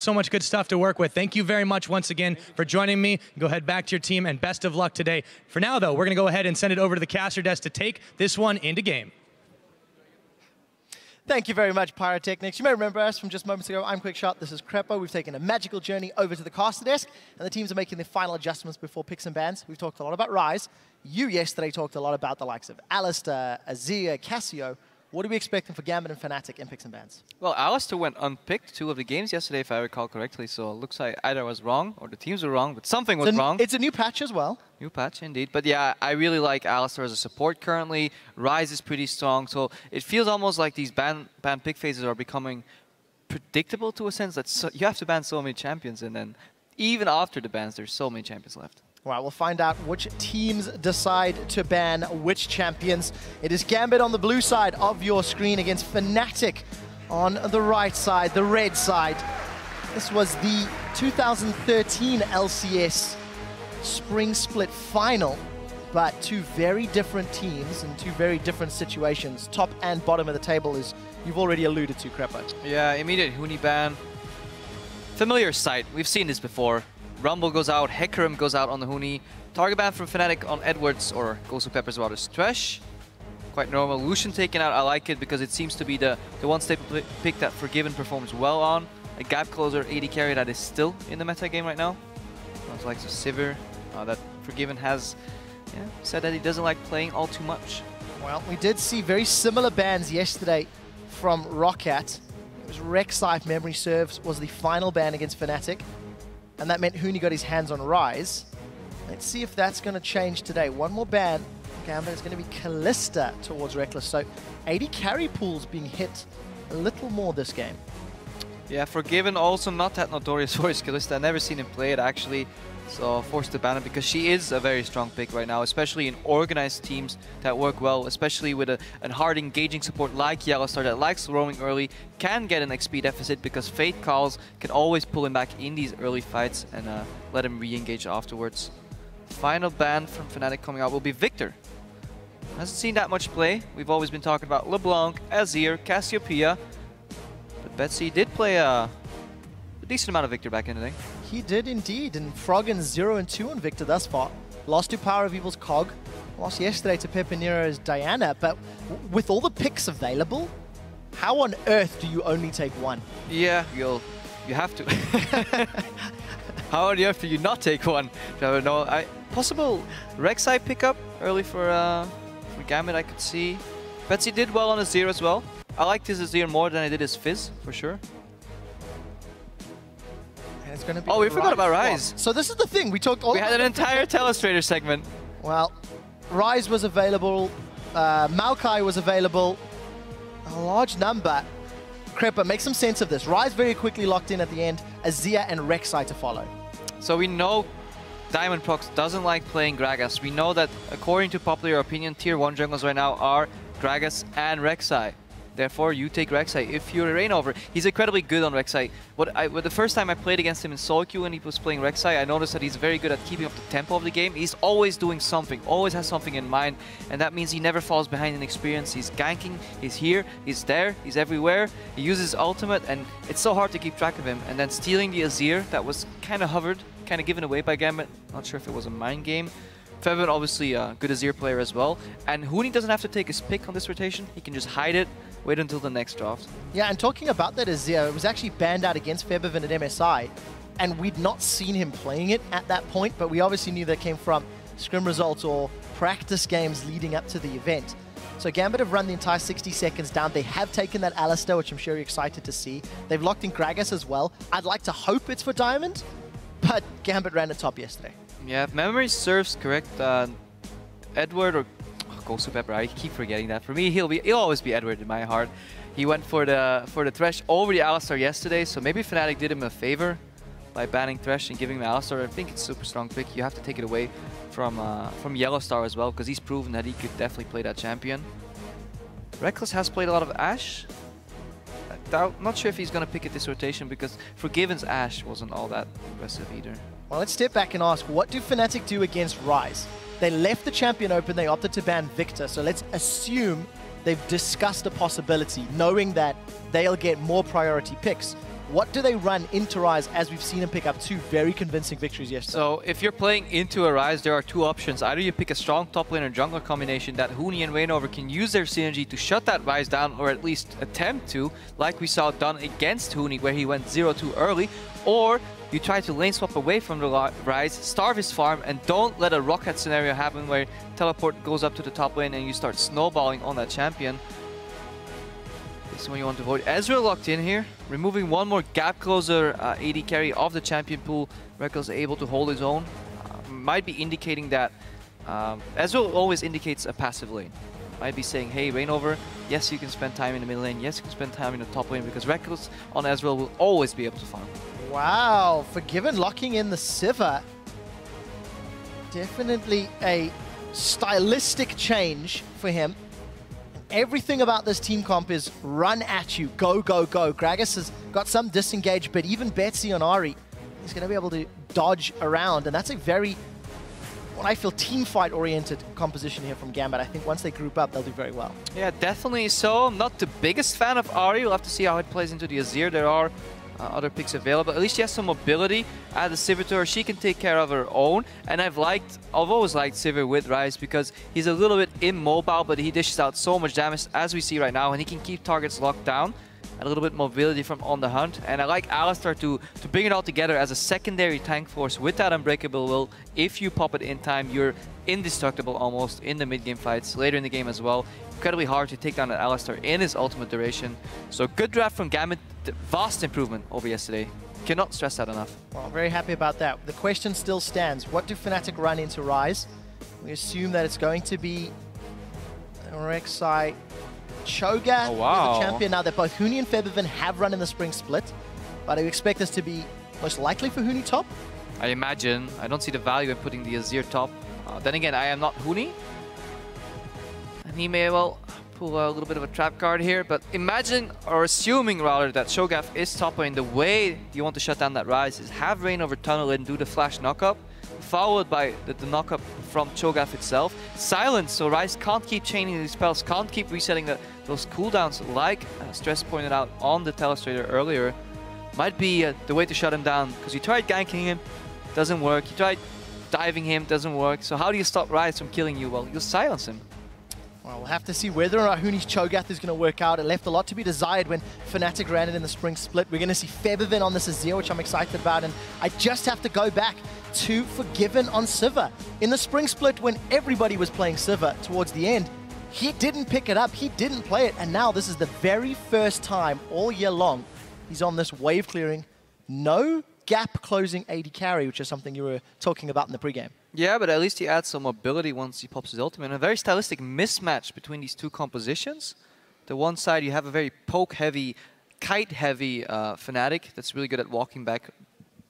So much good stuff to work with. Thank you very much once again for joining me. Go head back to your team and best of luck today. For now, though, we're going to go ahead and send it over to the caster desk to take this one into game. Thank you very much, Pyrotechnics. You may remember us from just moments ago. I'm Quickshot. This is Crepo. We've taken a magical journey over to the caster desk, and the teams are making their final adjustments before picks and bans. We've talked a lot about Rise. You yesterday talked a lot about the likes of Alistair, Azir, Cassio. What are we expecting for Gambit and Fnatic in picks and bans? Well, Alistair went unpicked 2 of the games yesterday, if I recall correctly, so it looks like either I was wrong or the teams were wrong, but something was wrong. It's a new patch as well. New patch, indeed. But yeah, I really like Alistair as a support currently. Rise is pretty strong, so it feels almost like these ban pick phases are becoming predictable to a sense that you have to ban so many champions, and then even after the bans, there's so many champions left. Right, we'll find out which teams decide to ban which champions. It is Gambit on the blue side of your screen against Fnatic on the right side, the red side. This was the 2013 LCS Spring Split Final, but 2 very different teams and 2 very different situations. Top and bottom of the table, as you've already alluded to, Crepo. Yeah, immediate Huni ban. Familiar sight, we've seen this before. Rumble goes out, Hecarim goes out on the Huni. Target ban from Fnatic on Edwards, or Ghost of Pepper's about his Thresh. Quite normal. Lucian taken out, I like it because it seems to be the one staple pick that Forgiven performs well on. A gap closer, AD carry that is still in the meta game right now. Sounds like Sivir, that Forgiven has said that he doesn't like playing all too much. Well, we did see very similar bans yesterday from Roccat. It was Rek'Sai, if memory serves, was the final ban against Fnatic. And that meant Huni got his hands on Rise. Let's see if that's going to change today. One more ban. Gambit is going to be Kalista towards Reckless. So 80 carry pools being hit a little more this game. Yeah, Forgiven also not that notorious for his Kalista. I've never seen him play it actually. So forced to ban it because she is a very strong pick right now, especially in organized teams that work well, especially with a hard engaging support like Yellowstar that likes roaming early, can get an XP deficit because Fate Calls can always pull him back in these early fights and let him re-engage afterwards. Final ban from Fnatic coming out will be Victor. Hasn't seen that much play. We've always been talking about LeBlanc, Azir, Cassiopeia, but Betsy did play a decent amount of Victor back in the day. He did indeed, and Froggen 0-2 on Victor thus far. Lost to Power of Evil's Cog, lost yesterday to Pepinero's Diana, but with all the picks available, how on earth do you only take one? Yeah, you have to. How on earth do you not take one? No, possible Rek'Sai pickup early for Gambit, I could see. Betsy did well on Azir as well. I liked his Azir more than I did his Fizz, for sure. It's going to be we forgot about Rise. So this is the thing, we talked all We had an entire Telestrator segment. Well, Rise was available, Maokai was available, a large number. Crepa, make some sense of this. Rise very quickly locked in at the end, Azir and Rek'Sai to follow. So we know Diamond Prox doesn't like playing Gragas. We know that according to popular opinion, tier 1 jungles right now are Gragas and Rek'Sai. Therefore, you take Rek'Sai if you're a Reignover. He's incredibly good on Rek'Sai. The first time I played against him in solo queue when he was playing Rek'Sai, I noticed that he's very good at keeping up the tempo of the game. He's always doing something, always has something in mind, and that means he never falls behind in experience. He's ganking, he's here, he's there, he's everywhere. He uses ultimate, and it's so hard to keep track of him. And then stealing the Azir that was kind of hovered, kind of given away by Gambit. Not sure if it was a mind game. Fevin, obviously a good Azir player as well. And Huni doesn't have to take his pick on this rotation. He can just hide it, wait until the next draft. Yeah, and talking about that Azir, it was actually banned out against Febiven at MSI, and we'd not seen him playing it at that point, but we obviously knew that came from scrim results or practice games leading up to the event. So Gambit have run the entire 60 seconds down. They have taken that Alistair, which I'm sure you're excited to see. They've locked in Gragas as well. I'd like to hope it's for Diamond, but Gambit ran at top yesterday. Yeah, if memory serves correct, Edward or Ghost of Pepper, I keep forgetting that. For me, he'll always be Edward in my heart. He went for the Thresh over the Alistair yesterday, so maybe Fnatic did him a favor by banning Thresh and giving him Alistair. I think it's a super strong pick. You have to take it away from Yellowstar as well, because he's proven that he could definitely play that champion. Reckless has played a lot of Ashe. Not sure if he's going to pick it this rotation, because Forgiven's Ashe wasn't all that impressive either. Well, let's step back and ask, what do Fnatic do against Rise? They left the champion open, they opted to ban Victor, so let's assume they've discussed a possibility, knowing that they'll get more priority picks. What do they run into Rise, as we've seen him pick up 2 very convincing victories yesterday? So if you're playing into a Rise, there are 2 options. Either you pick a strong top lane or jungler combination that Huni and Reignover can use their synergy to shut that Rise down, or at least attempt to, like we saw done against Huni, where he went 0-2 early. Or you try to lane swap away from the Rise, starve his farm, and don't let a Rocket scenario happen where teleport goes up to the top lane and you start snowballing on that champion. This is what you want to avoid. Ezreal locked in here, removing one more gap closer AD carry of the champion pool. Rekkles able to hold his own. Might be indicating that Ezreal always indicates a passive lane. Might be saying, hey, Reignover, yes, you can spend time in the mid lane, yes, you can spend time in the top lane, because Rekkles on Ezreal will always be able to farm. Wow, Forgiven locking in the Sivir. Definitely a stylistic change for him. Everything about this team comp is run at you, go, go, go. Gragas has got some disengage, but even Betsy on Ahri is going to be able to dodge around, and that's a very, what I feel, team fight oriented composition here from Gambit. I think once they group up, they'll do very well. Yeah, definitely so. I'm not the biggest fan of Ahri. We'll have to see how it plays into the Azir. There are other picks available. At least she has some mobility. Add the Sivir to her, she can take care of her own. And I've always liked Sivir with Rise because he's a little bit immobile, but he dishes out so much damage, as we see right now, and he can keep targets locked down. A little bit mobility from on the hunt. And I like Alistar to bring it all together as a secondary tank force with that Unbreakable Will. If you pop it in time, you're indestructible almost in the mid-game fights, later in the game as well. Incredibly hard to take down an Alistar in his ultimate duration. So good draft from Gambit, vast improvement over yesterday. Cannot stress that enough. Well, very happy about that. The question still stands. What do Fnatic run into Rise? We assume that it's going to be Rek'Sai, Cho'Gath is the champion now that both Huni and Febiven have run in the spring split. But I expect this to be most likely for Huni top. I imagine. I don't see the value in putting the Azir top. Then again, I am not Huni. And he may well pull a little bit of a trap card here. But imagine, or assuming rather, that Cho'Gath is top lane. The way you want to shut down that Rise is have Reignover tunnel in, do the flash knockup, followed by the knockup from Cho'Gath itself. Silence, so Rise can't keep chaining these spells, can't keep resetting those cooldowns like Stress pointed out on the Telestrator earlier. Might be the way to shut him down, because you tried ganking him, doesn't work. You tried diving him, doesn't work. So how do you stop Rise from killing you? Well, you'll silence him. Well, we'll have to see whether or not Huni's Cho'Gath is going to work out. It left a lot to be desired when Fnatic ran it in the spring split. We're going to see Febiven on this Azir, which I'm excited about. And I just have to go back to Forgiven on Sivir. In the spring split, when everybody was playing Sivir towards the end, he didn't pick it up, he didn't play it. And now this is the very first time all year long he's on this wave clearing, no gap closing AD carry, which is something you were talking about in the pregame. Yeah, but at least he adds some mobility once he pops his ultimate. And a very stylistic mismatch between these two compositions. The one side, you have a very poke-heavy, kite-heavy Fnatic that's really good at walking back.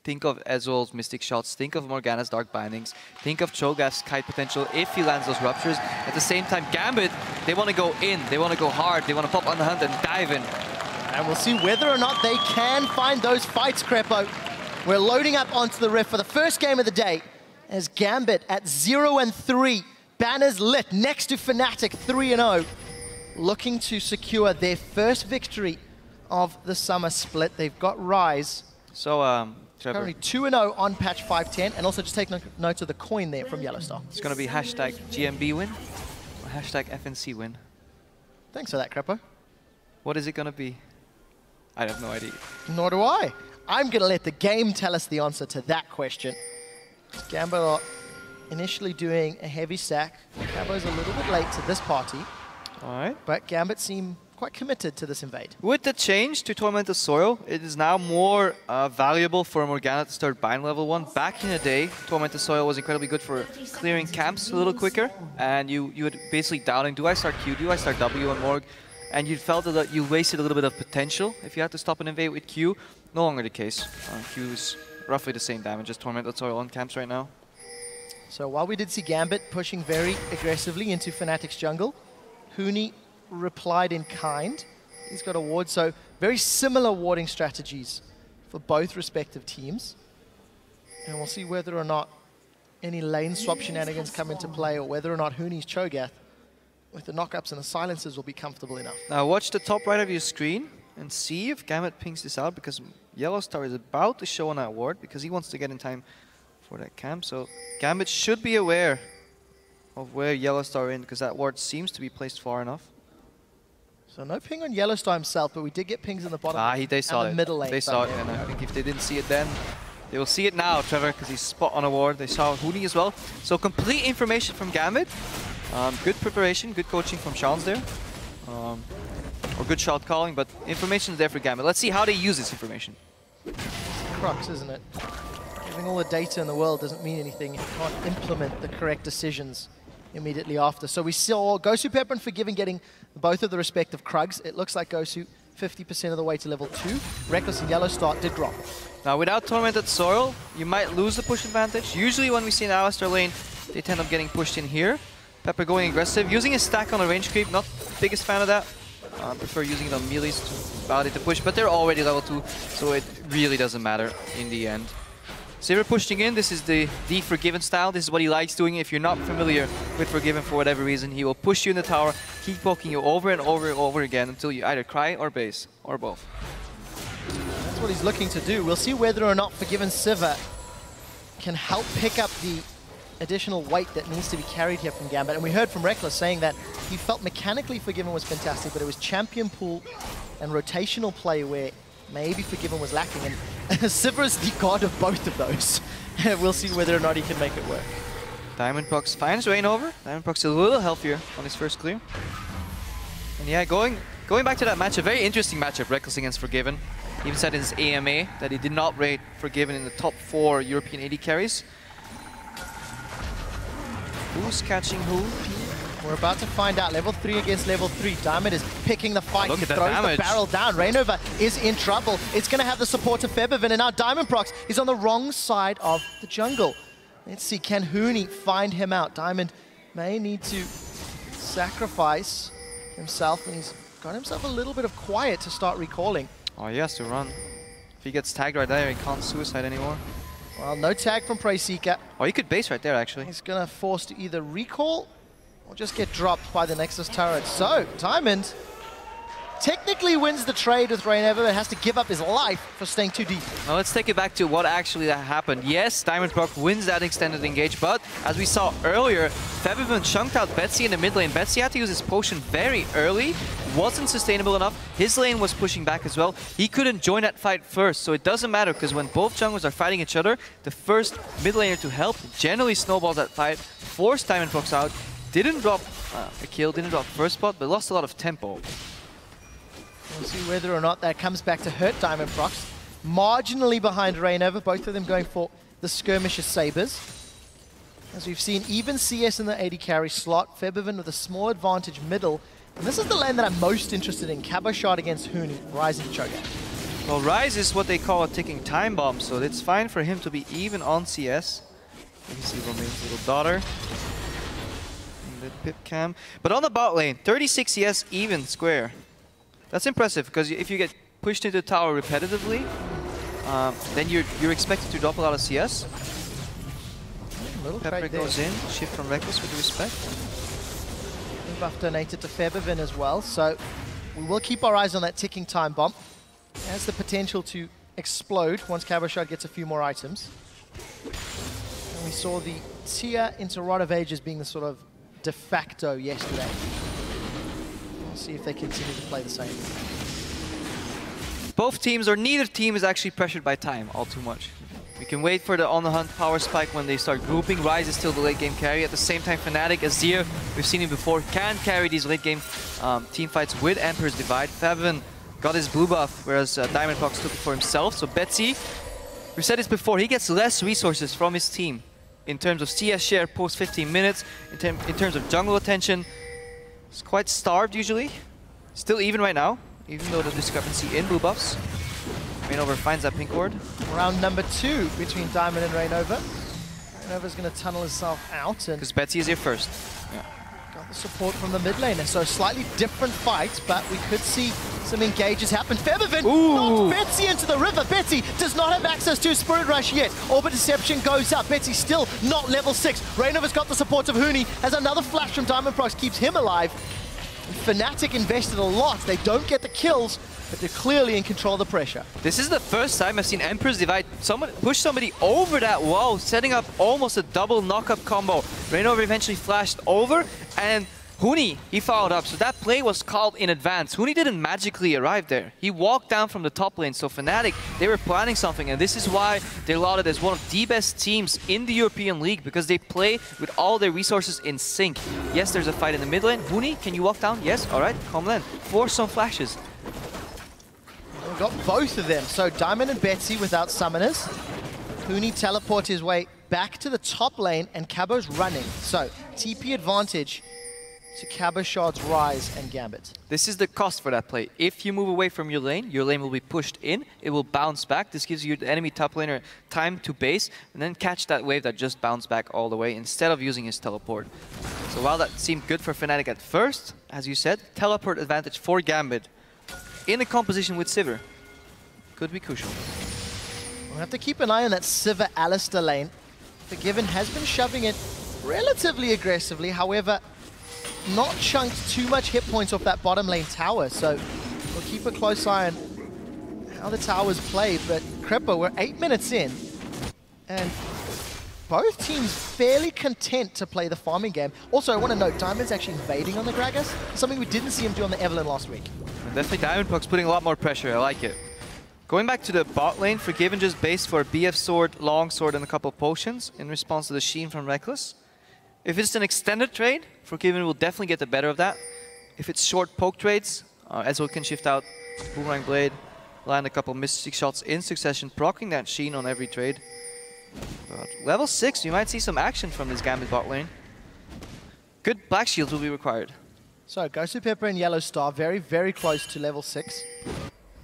Think of Ezreal's Mystic Shots, think of Morgana's Dark Bindings, think of Cho'Gath's kite potential if he lands those Ruptures. At the same time, Gambit, they want to go in, they want to go hard, they want to pop on the hunt and dive in. And we'll see whether or not they can find those fights, Crepo. We're loading up onto the Rift for the first game of the day as Gambit at 0-3. Banners lit next to Fnatic 3-0. Looking to secure their first victory of the summer split. They've got Rise. So, Trevor, currently 2-0 on patch 510. And also just take note of the coin there from Yellowstar. It's going to be hashtag GMB win or hashtag FNC win. Thanks for that, Crepo. What is it going to be? I have no idea. Nor do I. I'm going to let the game tell us the answer to that question. Gambit are initially doing a heavy stack. Cabo's a little bit late to this party. All right. But Gambit seem quite committed to this invade. With the change to Tormented Soil, it is now more valuable for Morgana to start Bind level 1. Back in the day, Tormented Soil was incredibly good for clearing camps a little quicker. And you would basically doubting, do I start Q, do I start W on Morg? And you felt that you wasted a little bit of potential if you had to stop an invade with Q. No longer the case. Q is roughly the same damage as Tormented Soil on camps right now. So while we did see Gambit pushing very aggressively into Fnatic's jungle, Huni replied in kind. He's got a ward, so very similar warding strategies for both respective teams. And we'll see whether or not any lane swap shenanigans come into play or whether or not Huni's Cho'Gath with the knockups and the silences will be comfortable enough. Now watch the top right of your screen. and see if Gambit pings this out, because Yellow Star is about to show on that ward because he wants to get in time for that camp. So Gambit should be aware of where Yellow Star is, because that ward seems to be placed far enough. So no ping on Yellow Star himself, but we did get pings in the bottom They saw and it. the middle lane. They saw it, and I think if they didn't see it then, they will see it now, Trevor, because he's spot on a ward. They saw Huni as well. So complete information from Gambit. Good preparation, good coaching from Sean's there. Or good shot calling, but information is there for Gambit. Let's see how they use this information. It's the crux, isn't it? Having all the data in the world doesn't mean anything if you can't implement the correct decisions immediately after. So we saw Gosu, Pepper, and Forgiven getting both of the respective Krugs. It looks like Gosu 50% of the way to level 2. Reckless and Yellow Star did drop. Now without Tormented Soil, you might lose the push advantage. Usually when we see an Alistar lane, they tend up getting pushed in here. Pepper going aggressive, using his stack on a range creep, not the biggest fan of that. Prefer using it on melees to validate the push, but they're already level 2, so it really doesn't matter in the end. Sivir pushing in, this is the Forgiven style. This is what he likes doing. If you're not familiar with Forgiven for whatever reason, he will push you in the tower, keep poking you over and over and over again until you either cry or base, or both. That's what he's looking to do. We'll see whether or not Forgiven Sivir can help pick up the additional weight that needs to be carried here from Gambit. And we heard from Reckless saying that he felt mechanically Forgiven was fantastic, but it was champion pool and rotational play where maybe Forgiven was lacking. And Sivir is the god of both of those. We'll see whether or not he can make it work. Diamondprox finds Reignover. Diamondprox a little healthier on his first clear. And yeah, going back to that match, a very interesting matchup, Reckless against Forgiven. He even said in his AMA that he did not rate Forgiven in the top 4 European AD carries. Who's catching who? We're about to find out. Level 3 against level 3. Diamond is picking the fight. Look He at that throws damage. the barrel down. Reignover is in trouble. It's going to have the support of Febiven, and now Diamondprox is on the wrong side of the jungle. Let's see, can Huni find him out? Diamond may need to sacrifice himself, and he's got himself a little bit of quiet to start recalling. Oh, he has to run. If he gets tagged right there, he can't suicide anymore. Well, no tag from Preyseeker. Oh, he could base right there, actually. He's going to force to either recall or just get dropped by the Nexus turret. So, Diamond technically wins the trade with Reignover, but has to give up his life for staying too deep. Now let's take it back to what actually happened. Yes, Diamondprox wins that extended engage, but as we saw earlier, Febiven chunked out Betsy in the mid lane. Betsy had to use his potion very early, wasn't sustainable enough. His lane was pushing back as well. He couldn't join that fight first, so it doesn't matter, because when both junglers are fighting each other, the first mid laner to help generally snowballs that fight, forced Diamondprox out, didn't drop a kill, didn't drop first spot, but lost a lot of tempo. We'll see whether or not that comes back to hurt Diamondprox. Marginally behind Reignover, both of them going for the Skirmisher Sabres. As we've seen, even CS in the AD carry slot, Febiven with a small advantage middle. And this is the lane that I'm most interested in, Cabo Shot against Huni, Rise and Choga. Well, Rise is what they call a ticking time bomb, so it's fine for him to be even on CS. You can see Romain's little daughter in the pip cam. But on the bot lane, 36 CS even square. That's impressive, because if you get pushed into the tower repetitively, then you're expected to drop a lot of CS. Pepper goes in, shift from Reckless with respect. Buff donated to Febiven as well, so we will keep our eyes on that ticking time bomb. It has the potential to explode once Cabo Shot gets a few more items. And we saw the Tia into Rod of Ages being the sort of de facto yesterday. We'll see if they continue to play the same. Both teams, or neither team, is actually pressured by time all too much. We can wait for the on-the-hunt power spike when they start grouping. Rise is still the late-game carry. At the same time, Fnatic, Azir, we've seen him before, can carry these late-game team fights with Emperor's Divide. Febiven got his blue buff, whereas Diamondprox took it for himself. So Betsy, we've said this before, he gets less resources from his team in terms of CS share post 15 minutes, in terms of jungle attention. It's quite starved usually. Still even right now, even though the discrepancy in blue buffs. Reignover finds that pink ward. Round number 2 between Diamond and Reignover. Reignover's going to tunnel himself out. Because Betsy is here first. Yeah. Got the support from the mid laner, so slightly different fight, but we could see some engages happen. Febiven knocks Betsy into the river. Betsy does not have access to Spirit Rush yet. Orbit Deception goes up. Betsy still not level 6. Reignover's got the support of Huni, as another flash from Diamondprox keeps him alive. Fnatic invested a lot. They don't get the kills, but they're clearly in control of the pressure. This is the first time I've seen Emperor's Divide push somebody over that wall, setting up almost a double knock-up combo. Reignover eventually flashed over, and Huni, he followed up. So that play was called in advance. Huni didn't magically arrive there. He walked down from the top lane. So Fnatic, they were planning something, and this is why they're lauded as one of the best teams in the European League, because they play with all their resources in sync. Yes, there's a fight in the mid lane. Huni, can you walk down? Yes, all right, come then. Force some flashes. We've got both of them. So Diamond and Betsy without summoners. Huni teleports his way back to the top lane, and Cabo's running. So TP advantage to Cabochard's Rise and Gambit. This is the cost for that play. If you move away from your lane will be pushed in, it will bounce back. This gives you the enemy top laner time to base, and then catch that wave that just bounced back all the way instead of using his teleport. So while that seemed good for Fnatic at first, as you said, teleport advantage for Gambit in a composition with Sivir could be crucial. We'll have to keep an eye on that Sivir Alistair lane. Forgiven has been shoving it relatively aggressively, however, not chunked too much hit points off that bottom lane tower, so we'll keep a close eye on how the towers play. But Crepper, we're 8 minutes in, and both teams fairly content to play the farming game. Also, I want to note, Diamond's actually invading on the Gragas, something we didn't see him do on the Evelyn last week. And definitely Diamondpuck's putting a lot more pressure, I like it. Going back to the bot lane, Forgiven just based for a BF sword, long sword, and a couple of potions in response to the Sheen from Reckless. If it's an extended trade, Forgiven will definitely get the better of that. If it's short poke trades, Ezreal can shift out Boomerang Blade, land a couple Mystic shots in succession, proccing that Sheen on every trade. But level 6, you might see some action from this Gambit bot lane. Good Black Shields will be required. So Ghost of Pepper and Yellow Star very, very close to level 6.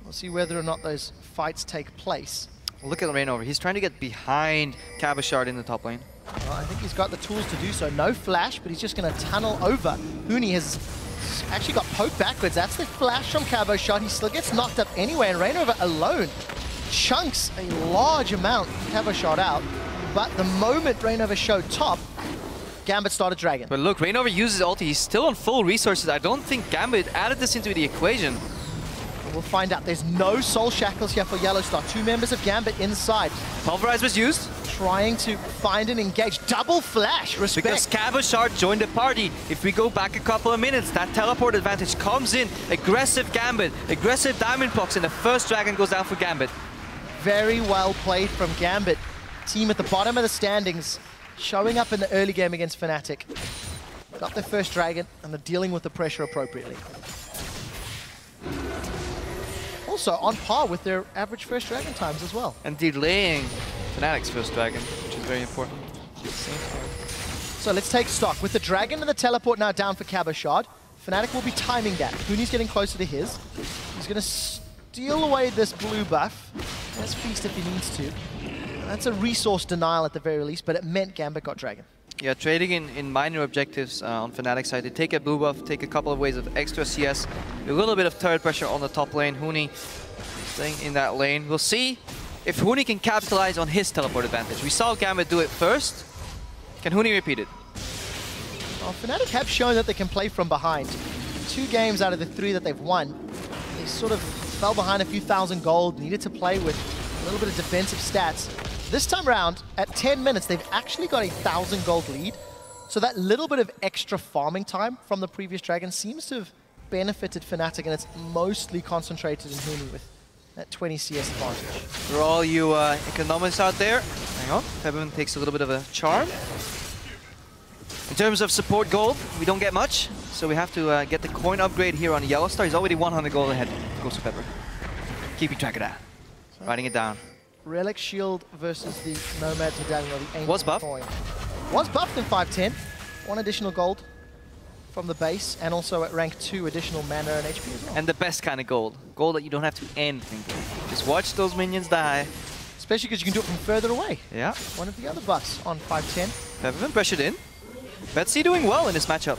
We'll see whether or not those fights take place. Look at Reignover. He's trying to get behind Cabochard in the top lane. Well, I think he's got the tools to do so. No flash, but he's just going to tunnel over. Huni has actually got poked backwards. That's the flash from Cabochard. He still gets knocked up anyway, and Reignover alone chunks a large amount of Cabochard out. But the moment Reignover showed top, Gambit started dragging. But look, Reignover uses ulti. He's still on full resources. I don't think Gambit added this into the equation. We'll find out. There's no soul shackles here for Yellow Star. 2 members of Gambit inside. Pulverize was used. Trying to find and engage. Double flash. Respect. Because Cabochard joined the party. If we go back a couple of minutes, that teleport advantage comes in. Aggressive Gambit. Aggressive Diamondpucks, and the first dragon goes down for Gambit. Very well played from Gambit. Team at the bottom of the standings, showing up in the early game against Fnatic. Got their first dragon, and they're dealing with the pressure appropriately. Also on par with their average first dragon times as well. And delaying Fnatic's first dragon, which is very important. So let's take stock. With the dragon and the teleport now down for Cabochard, Fnatic will be timing that. Huni's getting closer to his. He's going to steal away this blue buff. Let's feast if he needs to. That's a resource denial at the very least, but it meant Gambit got dragon. Yeah, trading in minor objectives on Fnatic's side. They take a blue buff, take a couple of waves of extra CS, a little bit of turret pressure on the top lane. Huni staying in that lane. We'll see if Huni can capitalize on his teleport advantage. We saw Gambit do it first. Can Huni repeat it? Well, Fnatic have shown that they can play from behind. 2 games out of the 3 that they've won, they sort of fell behind a few thousand gold, needed to play with a little bit of defensive stats. This time around, at 10 minutes, they've actually got a 1,000 gold lead. So that little bit of extra farming time from the previous dragon seems to have benefited Fnatic, and it's mostly concentrated in Huni with that 20 CS advantage. For all you economists out there, hang on, Febiven takes a little bit of a charm. In terms of support gold, we don't get much, so we have to get the coin upgrade here on Yellow Star. He's already 100 gold ahead. Goes to Pepper. Keeping track of that. Writing it down. Relic Shield versus the Nomad Medallion, or the Ancient Was buffed. Coin. Was buffed in 510. 1 additional gold from the base, and also at rank 2 additional mana and HP as well. And the best kind of gold. Gold that you don't have to end anything. Just watch those minions die. Especially because you can do it from further away. Yeah. One of the other buffs on 510. Febiven pressured in. Betsy doing well in this matchup.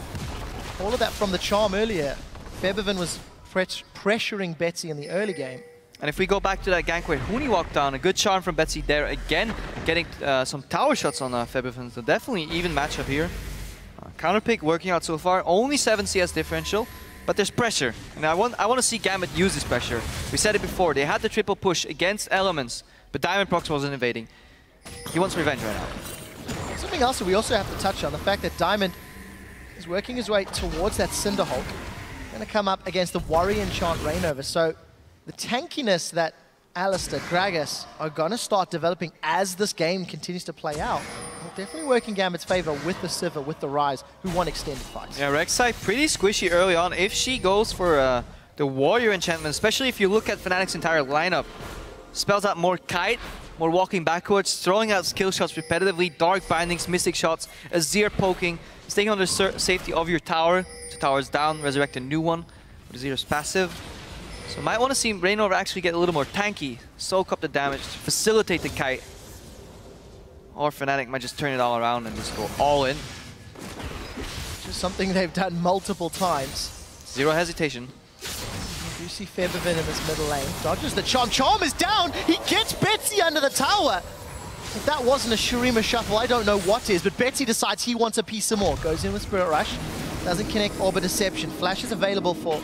All of that from the charm earlier. Febiven was pressuring Betsy in the early game. And if we go back to that gank where Huni walked down, a good charm from Betsy there again, getting some tower shots on Febiven. So definitely even matchup here. Counter pick working out so far. Only 7 CS differential. but there's pressure. And I want to see Gambit use this pressure. We said it before, they had the triple push against Elements, but Diamondprox wasn't invading. He wants revenge right now. Something else that we also have to touch on, the fact that Diamond is working his way towards that Cinderhulk. Going to come up against the Warrior Enchant Reignover. So the tankiness that Alistair, Gragas are going to start developing as this game continues to play out will definitely work in Gambit's favor with the Sivir, with the Rise, who won extended fights. Yeah, Rek'Sai pretty squishy early on. If she goes for the Warrior Enchantment, especially if you look at Fnatic's entire lineup, spells out more Kite, more walking backwards, throwing out skill shots repetitively, Dark Bindings, Mystic Shots, Azir poking, staying on the safety of your tower. The tower's down, resurrect a new one. Azir's passive. So might want to see Reignover actually get a little more tanky, soak up the damage, facilitate the Kite. Or Fnatic might just turn it all around and just go all in. Just something they've done multiple times. Zero hesitation. You see Febiven in this middle lane. Dodges the Charm. Charm is down! He gets Betsy under the tower! If that wasn't a Shurima shuffle, I don't know what is, but Betsy decides he wants a piece of more. Goes in with Spirit Rush. Doesn't connect Orb of Deception. Flash is available for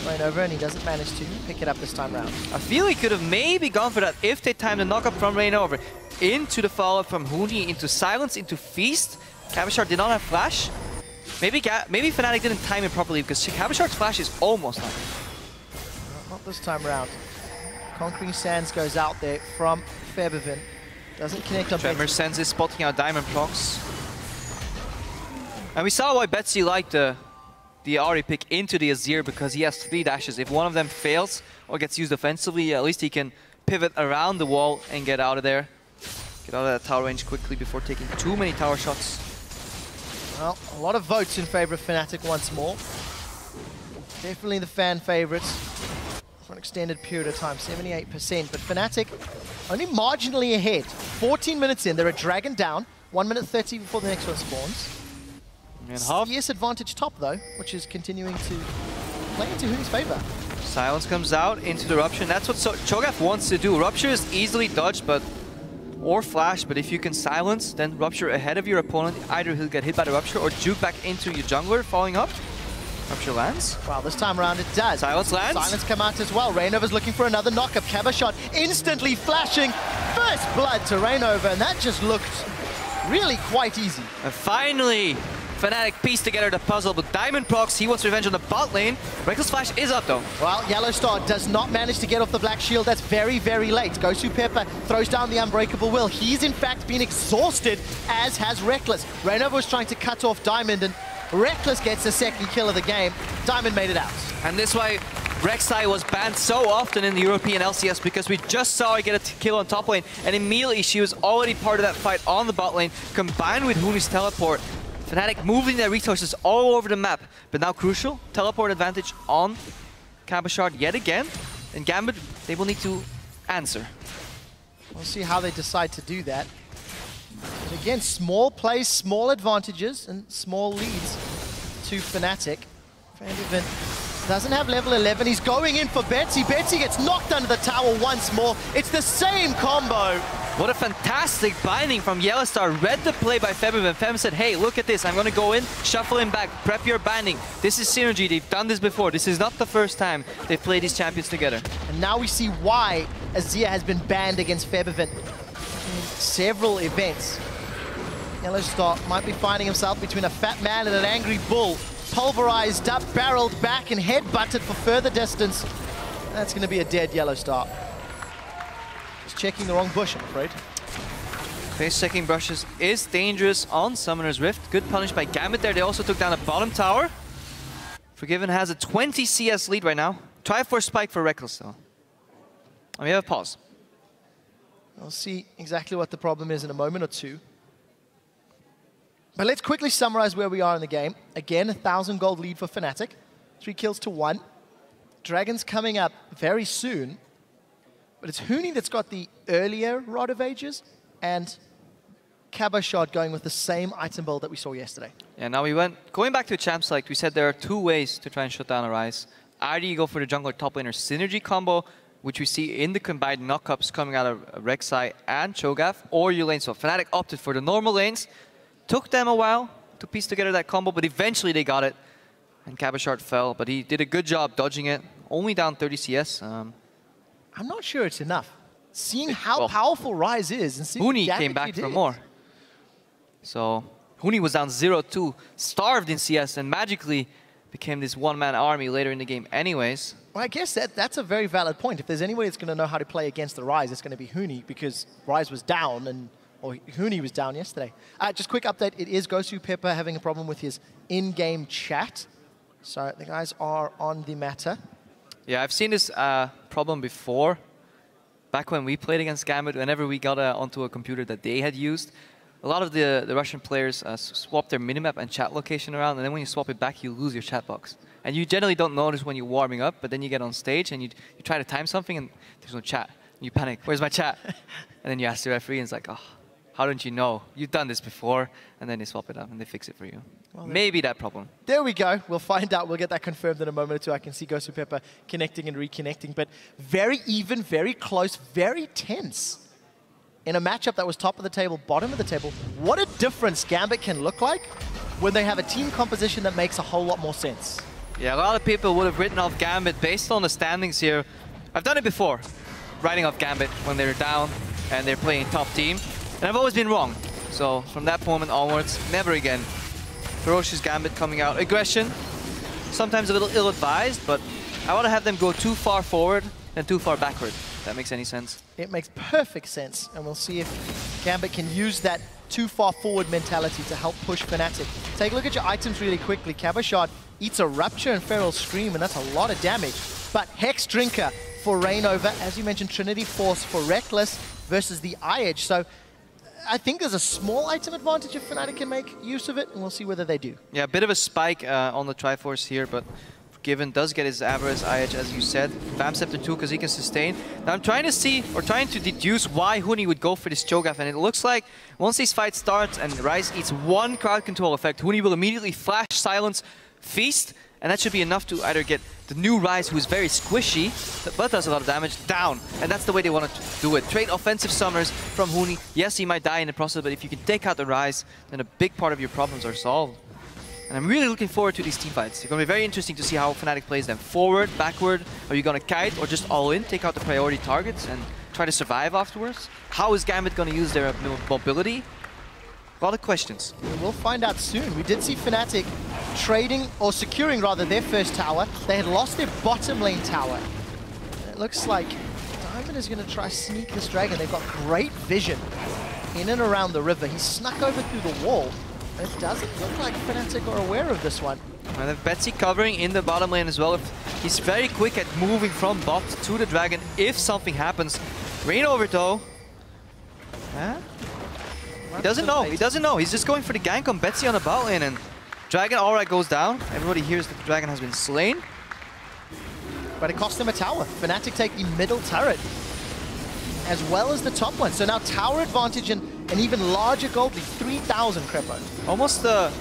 Reignover, and he doesn't manage to pick it up this time round. I feel he could have maybe gone for that if they timed the knockup from Reignover into the follow-up from Huni, into Silence, into Feast. Cabochard did not have Flash. Maybe Fnatic didn't time it properly because Cabochard's Flash is almost on. Not this time round. Conquering Sands goes out there from Febiven. Doesn't connect on Tremor Sense is spotting out Diamondprox. And we saw why Betsy liked the Ahri pick into the Azir, because he has 3 dashes. If one of them fails or gets used offensively, at least he can pivot around the wall and get out of there. Get out of that tower range quickly before taking too many tower shots. Well, a lot of votes in favor of Fnatic once more. Definitely the fan favorites for an extended period of time, 78%. But Fnatic only marginally ahead. 14 minutes in, they're a dragon down. 1 minute 30 before the next one spawns. CS advantage top though, which is continuing to play into Huni's favor. Silence comes out into the Rupture, and that's what Cho'Gath wants to do. Rupture is easily dodged, or flash, but if you can silence, then Rupture ahead of your opponent. Either he'll get hit by the Rupture or juke back into your jungler, following up. Rupture lands. Wow, this time around it does. Silence lands. Silence come out as well. Reignover's looking for another knockup. Cabochard instantly flashing. First blood to Reignover, and that just looked really quite easy. And finally, Fnatic pieced together the puzzle, but Diamondprox, he wants revenge on the bot lane. Reckless Flash is up though. Well, Yellowstar does not manage to get off the Black Shield. That's very, very late. Gosu Pepper throws down the Unbreakable Will. He's in fact been exhausted, as has Reckless. Reignover was trying to cut off Diamond, and Reckless gets the second kill of the game. Diamond made it out. And this is why Rek'Sai was banned so often in the European LCS, because we just saw her get a kill on top lane, and immediately she was already part of that fight on the bot lane, combined with Huni's teleport. Fnatic moving their resources all over the map, but now crucial, teleport advantage on Cabochard yet again, and Gambit, they will need to answer. We'll see how they decide to do that. But again, small plays, small advantages, and small leads to Fnatic. Febiven doesn't have level 11, he's going in for Betsy. Betsy gets knocked under the tower once more. It's the same combo. What a fantastic binding from Yellowstar. Read the play by Febiven. Febiven said, hey, look at this. I'm going to go in, shuffle him back, prep your binding. This is synergy. They've done this before. This is not the first time they've played these champions together. And now we see why Azir has been banned against Febiven in several events. Yellowstar might be finding himself between a fat man and an angry bull. Pulverized up, barreled back, and head-butted for further distance. That's going to be a dead Yellowstar. Just checking the wrong bush, I'm afraid. Face checking brushes is dangerous on Summoner's Rift. Good punish by Gambit there. They also took down the bottom tower. Forgiven has a 20 CS lead right now. Try for spike for Reckless though. And we have a pause. We'll see exactly what the problem is in a moment or two. But let's quickly summarize where we are in the game. Again, 1,000 gold lead for Fnatic. 3 kills to 1. Dragon's coming up very soon. But it's Huni that's got the earlier Rod of Ages, and Cabochard going with the same item build that we saw yesterday. Yeah, now going back to the champ select, we said there are 2 ways to try and shut down a Rise. Either you go for the jungler top laner synergy combo, which we see in the combined knockups coming out of Rek'Sai and Cho'Gath, or you lane swap. Fnatic opted for the normal lanes. Took them a while to piece together that combo, but eventually they got it. and Cabashard fell, but he did a good job dodging it. Only down 30 CS. I'm not sure it's enough. Seeing how powerful Rise is and seeing Huni came back for more. So Huni was down 0-2, starved in CS, and magically became this one-man army later in the game anyways. Well, I guess that's a very valid point. If there's anybody that's going to know how to play against the Rise, it's going to be Huni, because Rise was down, or Huni was down yesterday. Just quick update, it is Gosu Pepper having a problem with his in-game chat. So the guys are on the matter. Yeah, I've seen this problem before. Back when we played against Gambit, whenever we got onto a computer that they had used, a lot of the Russian players swap their minimap and chat location around, and then when you swap it back, you lose your chat box. And you generally don't notice when you're warming up, but then you get on stage and you try to time something and there's no chat. And you panic, where's my chat? And then you ask the referee and it's like, oh, how don't you know? You've done this before. And then they swap it up and they fix it for you. Well, maybe that problem. There we go. We'll find out. We'll get that confirmed in a moment or two. I can see Gosu Pepper connecting and reconnecting, but very even, very close, very tense. In a matchup that was top of the table, bottom of the table, what a difference Gambit can look like when they have a team composition that makes a whole lot more sense. Yeah, a lot of people would have written off Gambit based on the standings here. I've done it before, writing off Gambit when they're down and they're playing top team. And I've always been wrong. So from that moment onwards, never again. Ferocious Gambit coming out. Aggression, sometimes a little ill-advised, but I want to have them go too far forward and too far backward. If that makes any sense. It makes perfect sense, and we'll see if Gambit can use that too far forward mentality to help push Fnatic. Take a look at your items really quickly. Cabashard eats a Rupture and Feral Scream, and that's a lot of damage. But Hex Drinker for Reignover, as you mentioned, Trinity Force for Reckless versus the Eye-Edge. So I think there's a small item advantage if Fnatic can make use of it, and we'll see whether they do. Yeah, a bit of a spike on the Triforce here, but Given does get his Avarice IH, as you said. Bam Scepter 2 because he can sustain. Now I'm trying to see, or trying to deduce why Huni would go for this Cho'Gath, and it looks like once this fight starts and Ryze eats one crowd control effect, Huni will immediately flash, silence, feast, and that should be enough to either get the new Ryze, who is very squishy, but does a lot of damage, down. And that's the way they want to do it. Trade offensive summoners from Huni. Yes, he might die in the process, but if you can take out the Ryze, then a big part of your problems are solved. And I'm really looking forward to these teamfights. They're going to be very interesting to see how Fnatic plays them. Forward, backward, are you going to kite or just all in, take out the priority targets and try to survive afterwards? How is Gambit going to use their mobility? A lot of questions. We'll find out soon. We did see Fnatic trading, or securing rather, their first tower. They had lost their bottom lane tower. It looks like Diamond is going to try sneak this dragon. They've got great vision in and around the river. He snuck over through the wall. It doesn't look like Fnatic are aware of this one. And then Betsy covering in the bottom lane as well. He's very quick at moving from bot to the dragon if something happens. Reignover though. Huh? He doesn't know. He doesn't know. He's just going for the gank on Betsy on the bot lane, and Dragon alright goes down. Everybody hears that the dragon has been slain. But it cost them a tower. Fnatic take the middle turret as well as the top one. So now tower advantage and an even larger gold lead, 3,000 Crepo. Almost a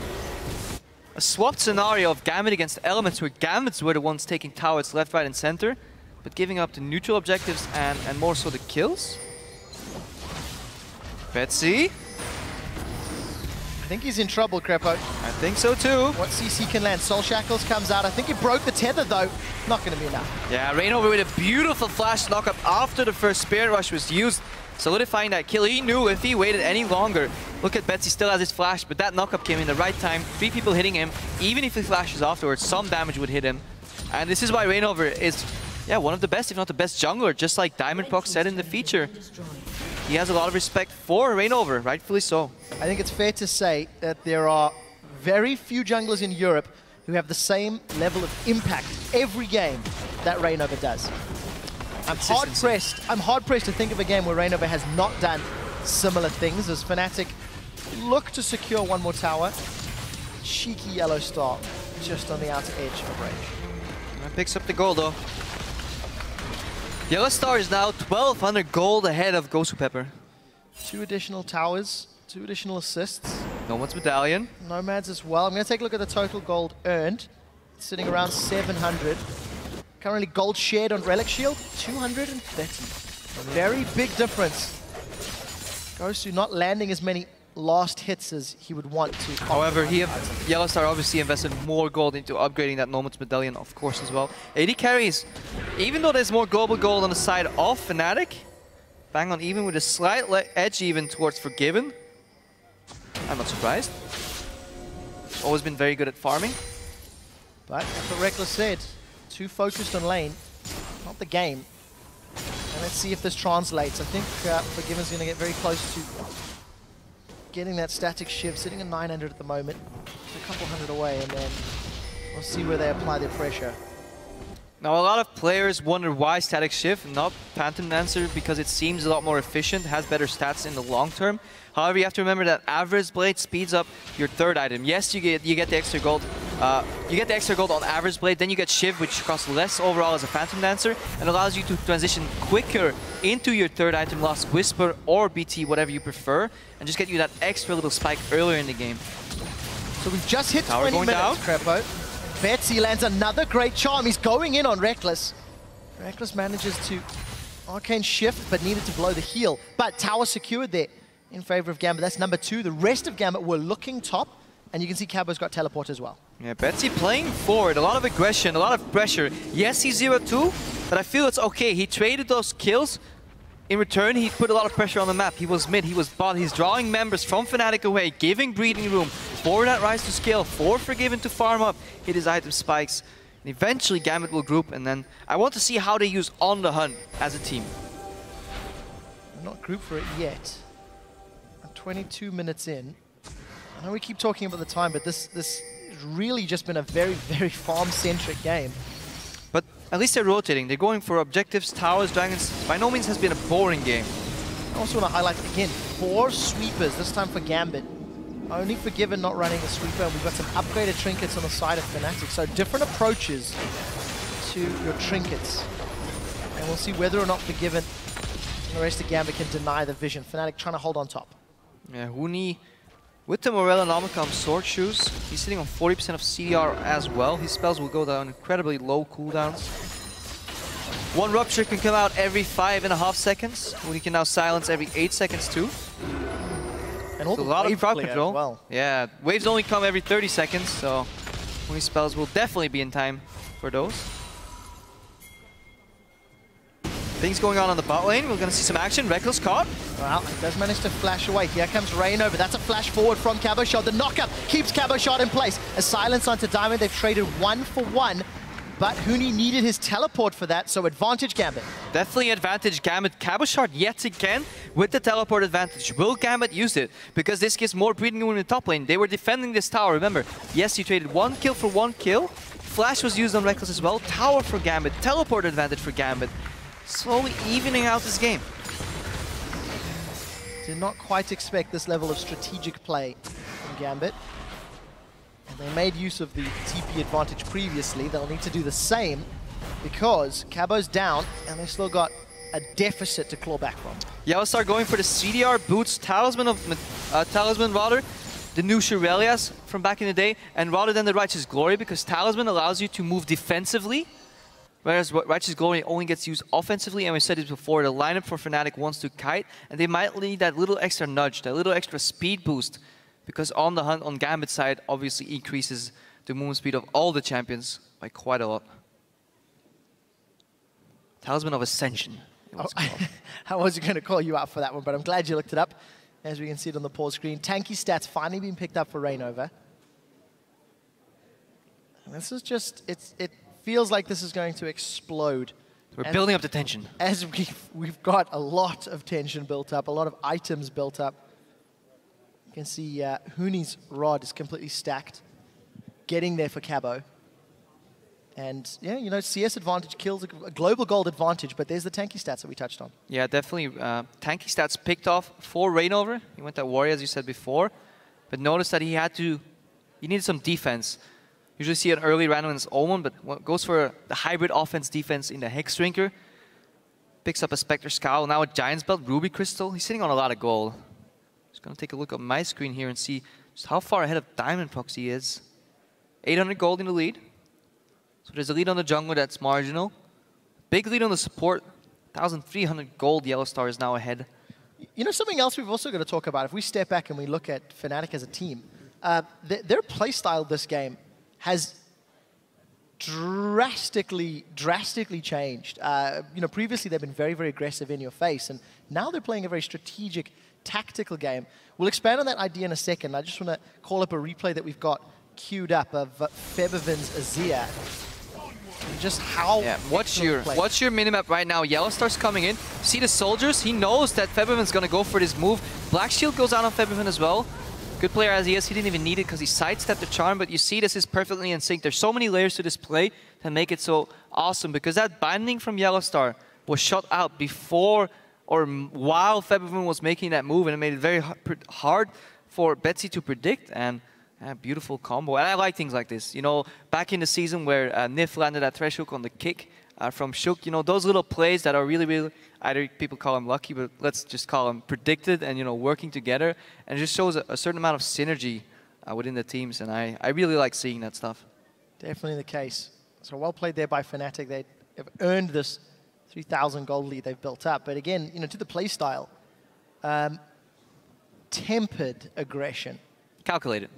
swapped scenario of Gambit against Elements, where Gambits were the ones taking towers left, right, and center, but giving up the neutral objectives and more so the kills. Betsy. I think he's in trouble, Crepo. I think so too. What CC can land? Soul Shackles comes out. I think it broke the tether though. Not going to be enough. Yeah, Reignover with a beautiful flash knock-up after the first Spirit Rush was used, solidifying that kill. He knew if he waited any longer. Look at Betsy, still has his flash, but that knock-up came in the right time. 3 people hitting him. Even if he flashes afterwards, some damage would hit him. And this is why Reignover is, yeah, one of the best, if not the best jungler, just like Diamondprox said in the feature. He has a lot of respect for Reignover, rightfully so. I think it's fair to say that there are very few junglers in Europe who have the same level of impact every game that Reignover does. I'm hard pressed to think of a game where Reignover has not done similar things as Fnatic look to secure one more tower. Cheeky yellow star just on the outer edge of range. That picks up the gold though. Yellow Star is now 1,200 gold ahead of Gosu Pepper. 2 additional towers, 2 additional assists. Nomad's Medallion. Nomads as well. I'm going to take a look at the total gold earned. It's sitting around 700. Currently gold shared on Relic Shield, 230. Very big difference. Gosu not landing as many last hits as he would want to. However, Yellowstar obviously invested more gold into upgrading that Nomad's Medallion, of course, as well. AD carries, even though there's more global gold on the side of Fnatic, bang on even with a slight edge even towards Forgiven. I'm not surprised. Always been very good at farming. But that's what Reckless said. Too focused on lane, not the game. And let's see if this translates. I think Forgiven's going to get very close to getting that static shift, sitting at 900 at the moment. Just a couple hundred away, and then we'll see where they apply their pressure. Now, a lot of players wonder why Static Shift, not Phantom Dancer, because it seems a lot more efficient, has better stats in the long term. However, you have to remember that Average Blade speeds up your third item. Yes, you get the extra gold. You get the extra gold on Average Blade, then you get Shiv, which costs less overall as a Phantom Dancer, and allows you to transition quicker into your third item, Lost Whisper or BT, whatever you prefer, and just get you that extra little spike earlier in the game. So we've just hit Tower 20 minutes, Crepo. Betsy lands another great charm. He's going in on Reckless. Reckless manages to Arcane Shift, but needed to blow the heal. But tower secured there in favor of Gambit. That's number 2. The rest of Gambit were looking top, and you can see Cabo's got teleport as well. Yeah, Betsy playing forward, a lot of aggression, a lot of pressure. Yes, he's 0-2, but I feel it's okay. He traded those kills. In return, he put a lot of pressure on the map. He was mid, he was bot. He's drawing members from Fnatic away, giving breathing room for that rise to scale, for Forgiven to farm up, hit his item spikes. And eventually, Gambit will group, and then I want to see how they use On the Hunt as a team. I'm not grouped for it yet. I'm 22 minutes in. I know we keep talking about the time, but this has really just been a very, very farm-centric game. But at least they're rotating. They're going for objectives, towers, dragons. By no means has been a boring game. I also want to highlight again, 4 sweepers, this time for Gambit. Only Forgiven not running a sweeper, and we've got some upgraded trinkets on the side of Fnatic. So different approaches to your trinkets. And we'll see whether or not Forgiven and the rest of Gambit can deny the vision. Fnatic trying to hold on top. Yeah, Huni with the Morella Nomicon Sword Shoes. He's sitting on 40% of CDR as well. His spells will go down incredibly low cooldowns. One Rupture can come out every 5.5 seconds. Huni can now silence every 8 seconds too. And So a lot of crowd control. Well. Yeah, waves only come every 30 seconds, so Huni spells will definitely be in time for those. Things going on the bot lane. We're going to see some action. Reckless caught. Well, he does manage to flash away. Here comes Rainover. That's a flash forward from Caboshot. The knockup keeps Caboshot in place. A silence onto Diamond. They've traded 1 for 1. But Huni needed his teleport for that, so advantage Gambit. Definitely advantage Gambit. Caboshot yet again with the teleport advantage. Will Gambit use it? Because this gives more breathing room in the top lane. They were defending this tower, remember. Yes, you traded 1 kill for 1 kill. Flash was used on Reckless as well. Tower for Gambit. Teleport advantage for Gambit. Slowly evening out this game. Did not quite expect this level of strategic play from Gambit. And they made use of the TP advantage previously. They'll need to do the same because Cabo's down and they've still got a deficit to claw back from. Yellowstar going for the CDR boots, Talisman rather, the new Shirelias from back in the day, and rather than the Righteous Glory, because Talisman allows you to move defensively, whereas Righteous Glory only gets used offensively, and we said it before, the lineup for Fnatic wants to kite, and they might need that little extra nudge, that little extra speed boost, because On the Hunt on Gambit's side obviously increases the movement speed of all the champions by quite a lot. Talisman of Ascension. I wasn't going to call you out for that one, but I'm glad you looked it up. As we can see it on the pause screen, tanky stats finally being picked up for Rainover. And this is just, it feels like this is going to explode. We're building up the tension. As we've got a lot of tension built up, a lot of items built up. You can see Huni's rod is completely stacked, getting there for Cabo. And yeah, you know, CS advantage kills a global gold advantage, but there's the tanky stats that we touched on. Yeah, definitely. Tanky stats picked off for Rainover. He went that warrior, as you said before. But notice that he needed some defense. Usually see an early random in his Omen, but goes for the hybrid offense-defense in the Hex Drinker. Picks up a Spectre Scowl, now a Giant's Belt, Ruby Crystal. He's sitting on a lot of gold. Just going to take a look at my screen here and see just how far ahead of Diamond Prox he is. 800 gold in the lead. So there's a lead on the jungler that's marginal. Big lead on the support. 1,300 gold. Yellowstar is now ahead. You know, something else we've also got to talk about, if we step back and we look at Fnatic as a team, their playstyle this game has drastically changed. You know, previously they've been very, very aggressive in your face, and now they're playing a very strategic, tactical game. We'll expand on that idea in a second. I just want to call up a replay that we've got queued up of Febiven's Azir. Just how... Yeah, what's your minimap right now? Yellowstar's coming in. See the soldiers? He knows that Febiven's going to go for this move. Black Shield goes out on Febiven as well. Good player as he is, he didn't even need it because he sidestepped the charm, but you see this is perfectly in sync. There's so many layers to this play that make it so awesome, because that binding from Yellowstar was shot out before or while Febiven was making that move, and it made it very hard for Betsy to predict, and beautiful combo. And I like things like this. You know, back in the season where Nif landed that thresh hook on the kick from Shook, you know, those little plays that are really, either people call them lucky, but let's just call them predicted and, you know, working together. And it just shows a certain amount of synergy within the teams. And I really like seeing that stuff. Definitely the case. So well played there by Fnatic. They have earned this 3,000 gold lead they've built up. But again, you know, to the play style, tempered aggression. Calculated.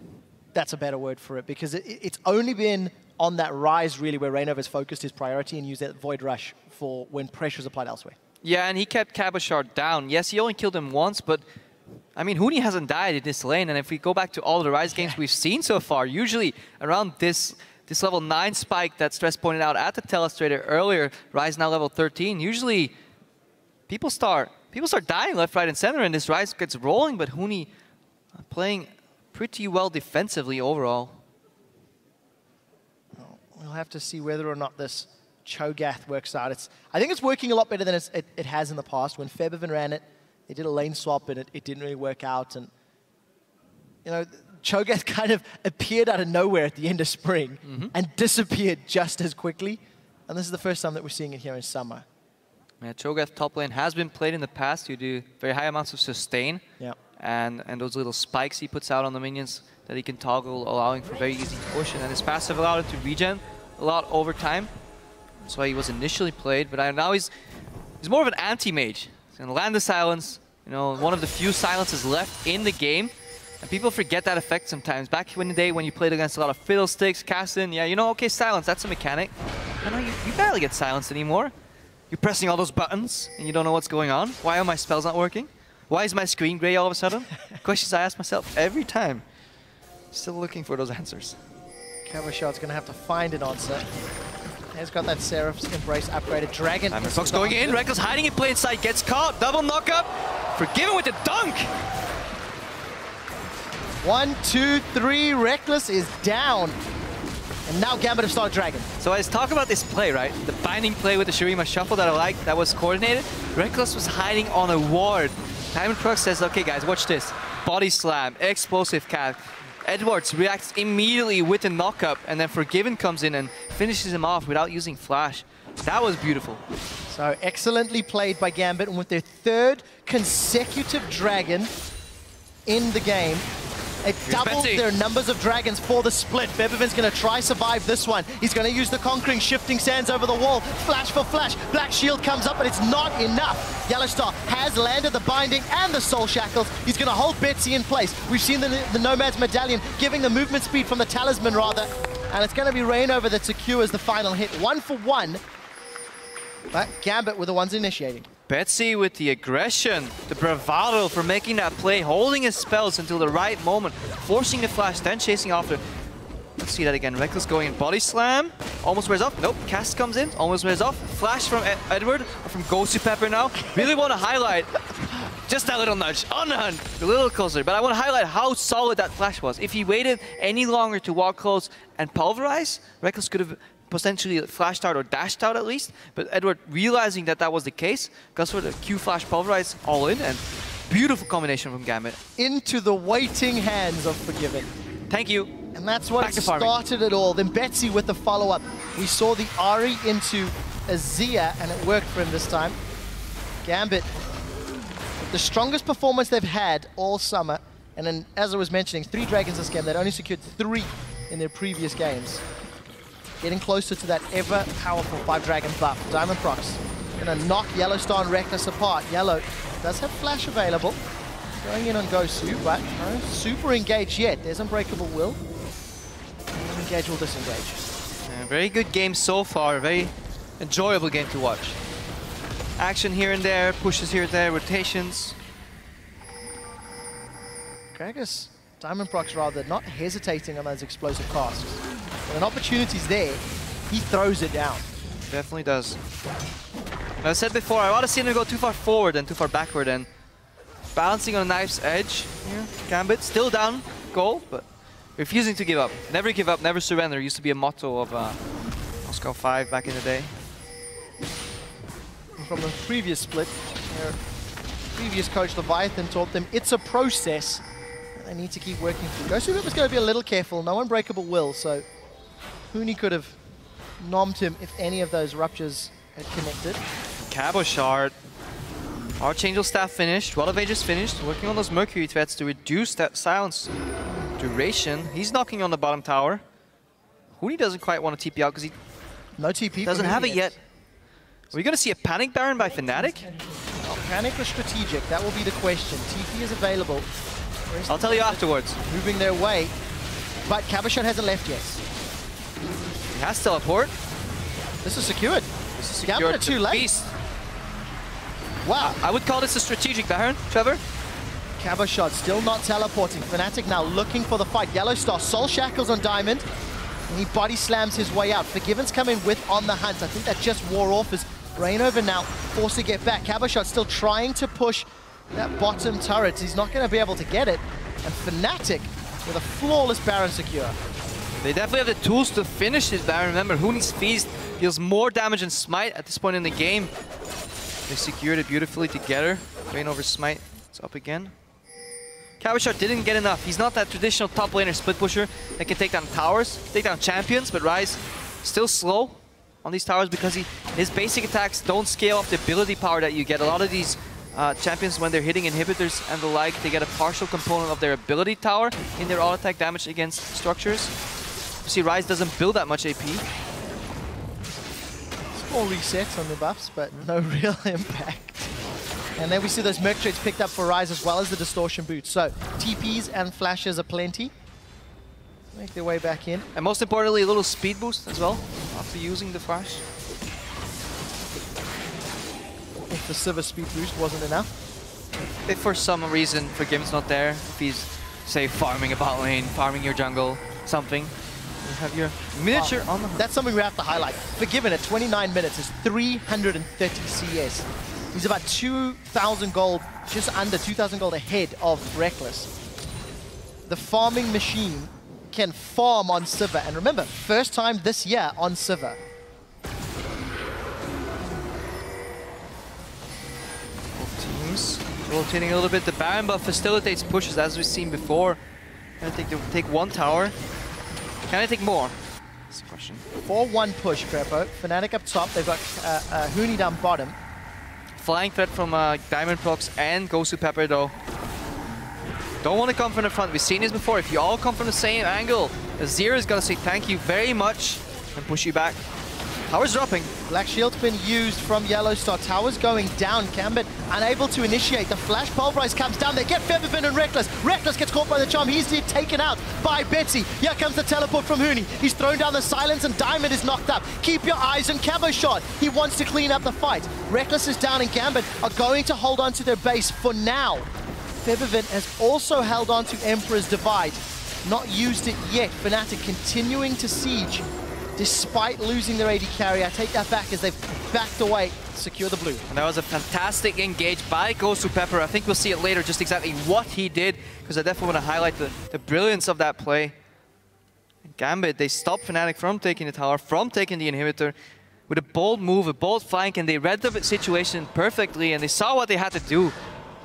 That's a better word for it, because it's only been on that rise, really, where Reynov has focused his priority and used that Void Rush for when pressure is applied elsewhere. Yeah, and he kept Cabochard down. Yes, he only killed him once, but I mean, Huni hasn't died in this lane, and if we go back to all the Rise games we've seen so far, usually around this level 9 spike that Stress pointed out at the Telestrator earlier, Rise now level 13, usually people start dying left, right, and center, and this Rise gets rolling, but Huni playing pretty well defensively overall. We'll have to see whether or not this Cho'Gath works out. I think it's working a lot better than it has in the past. When Febiven ran it, they did a lane swap and it didn't really work out. And you know, Cho'Gath kind of appeared out of nowhere at the end of spring and disappeared just as quickly. And this is the first time that we're seeing it here in summer. Yeah, Cho'Gath top lane has been played in the past. You do very high amounts of sustain. Yeah. And those little spikes he puts out on the minions that he can toggle, allowing for very easy push. And then his passive allowed him to regen a lot over time. That's why he was initially played. But now he's more of an anti-mage. He's going to land the silence. You know, one of the few silences left in the game. And people forget that effect sometimes. Back in the day when you played against a lot of Fiddlesticks, Castin, yeah, you know, okay, silence, that's a mechanic. I know you barely get silenced anymore. You're pressing all those buttons and you don't know what's going on. Why are my spells not working? Why is my screen gray all of a sudden? Questions I ask myself every time. Still looking for those answers. Cabochard's going to have to find an answer. He's got that Seraph's Embrace upgraded. Dragon. Fox going in. Reckless hiding in plain sight. Gets caught. Double knock-up. Forgiven with the dunk. 1, 2, 3. Reckless is down. And now Gambit have started Dragon. So let's talk about this play, right? The binding play with the Shurima shuffle that I like, that was coordinated. Reckless was hiding on a ward. Diamondprox says, okay guys, watch this. Body slam, explosive cat. Edwards reacts immediately with a knock-up, and then Forgiven comes in and finishes him off without using flash. That was beautiful. So excellently played by Gambit, and with their third consecutive Dragon in the game. It doubles their numbers of dragons for the split. Febiven's going to try survive this one. He's going to use the Conquering Shifting Sands over the wall. Flash for flash. Black Shield comes up, but it's not enough. Yellowstar has landed the Binding and the Soul Shackles. He's going to hold Betsy in place. We've seen the Nomad's Medallion giving the movement speed from the Talisman, rather. And it's going to be Reignover that secures the final hit. 1 for 1. But Gambit were the ones initiating. Betsy with the aggression, the bravado for making that play, holding his spells until the right moment, forcing the flash, then chasing after. Let's see that again. Reckless going in body slam, almost wears off. Nope, cast comes in, almost wears off. Flash from Edward, or from Ghosty Pepper now. Really want to highlight just that little nudge on the hunt, a little closer. But I want to highlight how solid that flash was. If he waited any longer to walk close and pulverize, Reckless could have potentially flashed out or dashed out at least, but Edward, realizing that that was the case, goes for the Q flash pulverize all in, and beautiful combination from Gambit. Into the waiting hands of Forgiven. Thank you. And that's what started it all. Then Betsy with the follow-up. We saw the Ari into Azir, and it worked for him this time. Gambit, the strongest performance they've had all summer, and then, as I was mentioning, 3 dragons this game. They'd only secured 3 in their previous games. Getting closer to that ever-powerful 5-dragon buff. Diamondprox Gonna knock Yellowstar and Reckless apart. Yellow does have flash available. Going in on Gosu, but no super engaged yet. There's Unbreakable Will. Engage will disengage. Yeah, very good game so far. Very enjoyable game to watch. Action here and there, pushes here and there, rotations. Gragas, Diamond Prox rather, not hesitating on those explosive casts. When an opportunity's there, he throws it down. Definitely does. I said before, I want to see him go too far forward than too far backward, and balancing on a knife's edge here. Gambit still down goal, but refusing to give up. Never give up, never surrender. Used to be a motto of Moscow 5 back in the day. And from the previous split, their previous coach Leviathan taught them it's a process that they need to keep working through. Gosu was going to be a little careful. No Unbreakable Will, so Huni could have nommed him if any of those ruptures had connected. Cabo Shard. Archangel staff finished. Rod of Ages finished. Working on those Mercury threats to reduce that silence duration. He's knocking on the bottom tower. Huni doesn't quite want to TP out because he No TP. doesn't have it yet. Are we going to see a Panic Baron by Fnatic? Panic or strategic? That will be the question. TP is available. I'll tell you afterwards. Moving their way, but Cabashot hasn't left yet. He has teleport. This is secured. This is Gambit secured. too late. Beast. Wow. I would call this a strategic Baron, Trevor. Cabashot still not teleporting. Fnatic now looking for the fight. Yellowstar, Soul Shackles on Diamond. And he body slams his way out. Forgiven's coming with on the hunt. I think that just wore off as Rainover now forced to get back. Cabashot still trying to push that bottom turret. He's not going to be able to get it. And Fnatic with a flawless Baron secure. They definitely have the tools to finish this Baron. Remember, Huni's Feast deals more damage than Smite at this point in the game. They secured it beautifully together. Rainover Smite, it's up again. Cabashot didn't get enough. He's not that traditional top laner split pusher that can take down towers, take down champions, but Rise still slow on these towers because his basic attacks don't scale up the ability power that you get. A lot of these champions, when they're hitting inhibitors and the like, they get a partial component of their ability tower in their auto attack damage against structures. You see, Rise doesn't build that much AP. Small resets on the buffs, but no real impact. And then we see those Merc trades picked up for Rise as well as the Distortion Boots. So TPs and flashes are plenty. Make their way back in. And most importantly, a little speed boost as well after using the flash. If the Sivir speed boost wasn't enough. If for some reason Forgiven's not there, if he's, say, farming a bot lane, farming your jungle, something, you have your miniature on the hunt. That's something we have to highlight. Forgiven at 29 minutes is 330 CS. He's about 2,000 gold, just under 2,000 gold ahead of Reckless. The farming machine can farm on Sivir. And remember, first time this year on Sivir. Both teams rotating a little bit. The Baron buff facilitates pushes as we've seen before. Can I take one tower? Can I take more? That's the question. 4-1 push, Crepo. Fnatic up top. They've got Huni down bottom. Flying threat from Diamond Prox and Gosu Pepper though. Don't want to come from the front. We've seen this before. If you all come from the same angle, Azir is going to say thank you very much and push you back. Tower's dropping. Black Shield's been used from Yellowstar. Tower's going down. Gambit unable to initiate. The flash pulverize comes down. They get Featherfin and Reckless. Reckless gets caught by the charm. He's taken out by Betsy. Here comes the teleport from Huni. He's thrown down the silence and Diamond is knocked up. Keep your eyes on Cabashot. He wants to clean up the fight. Reckless is down and Gambit are going to hold on to their base for now. Featherfin has also held on to Emperor's Divide. Not used it yet. Fnatic continuing to siege. Despite losing their AD carry, I take that back as they've backed away, secure the blue. And that was a fantastic engage by Gosu Pepper. I think we'll see it later, just exactly what he did, because I definitely want to highlight the brilliance of that play. And Gambit, they stopped Fnatic from taking the tower, from taking the inhibitor, with a bold move, a bold flank, and they read the situation perfectly, and they saw what they had to do.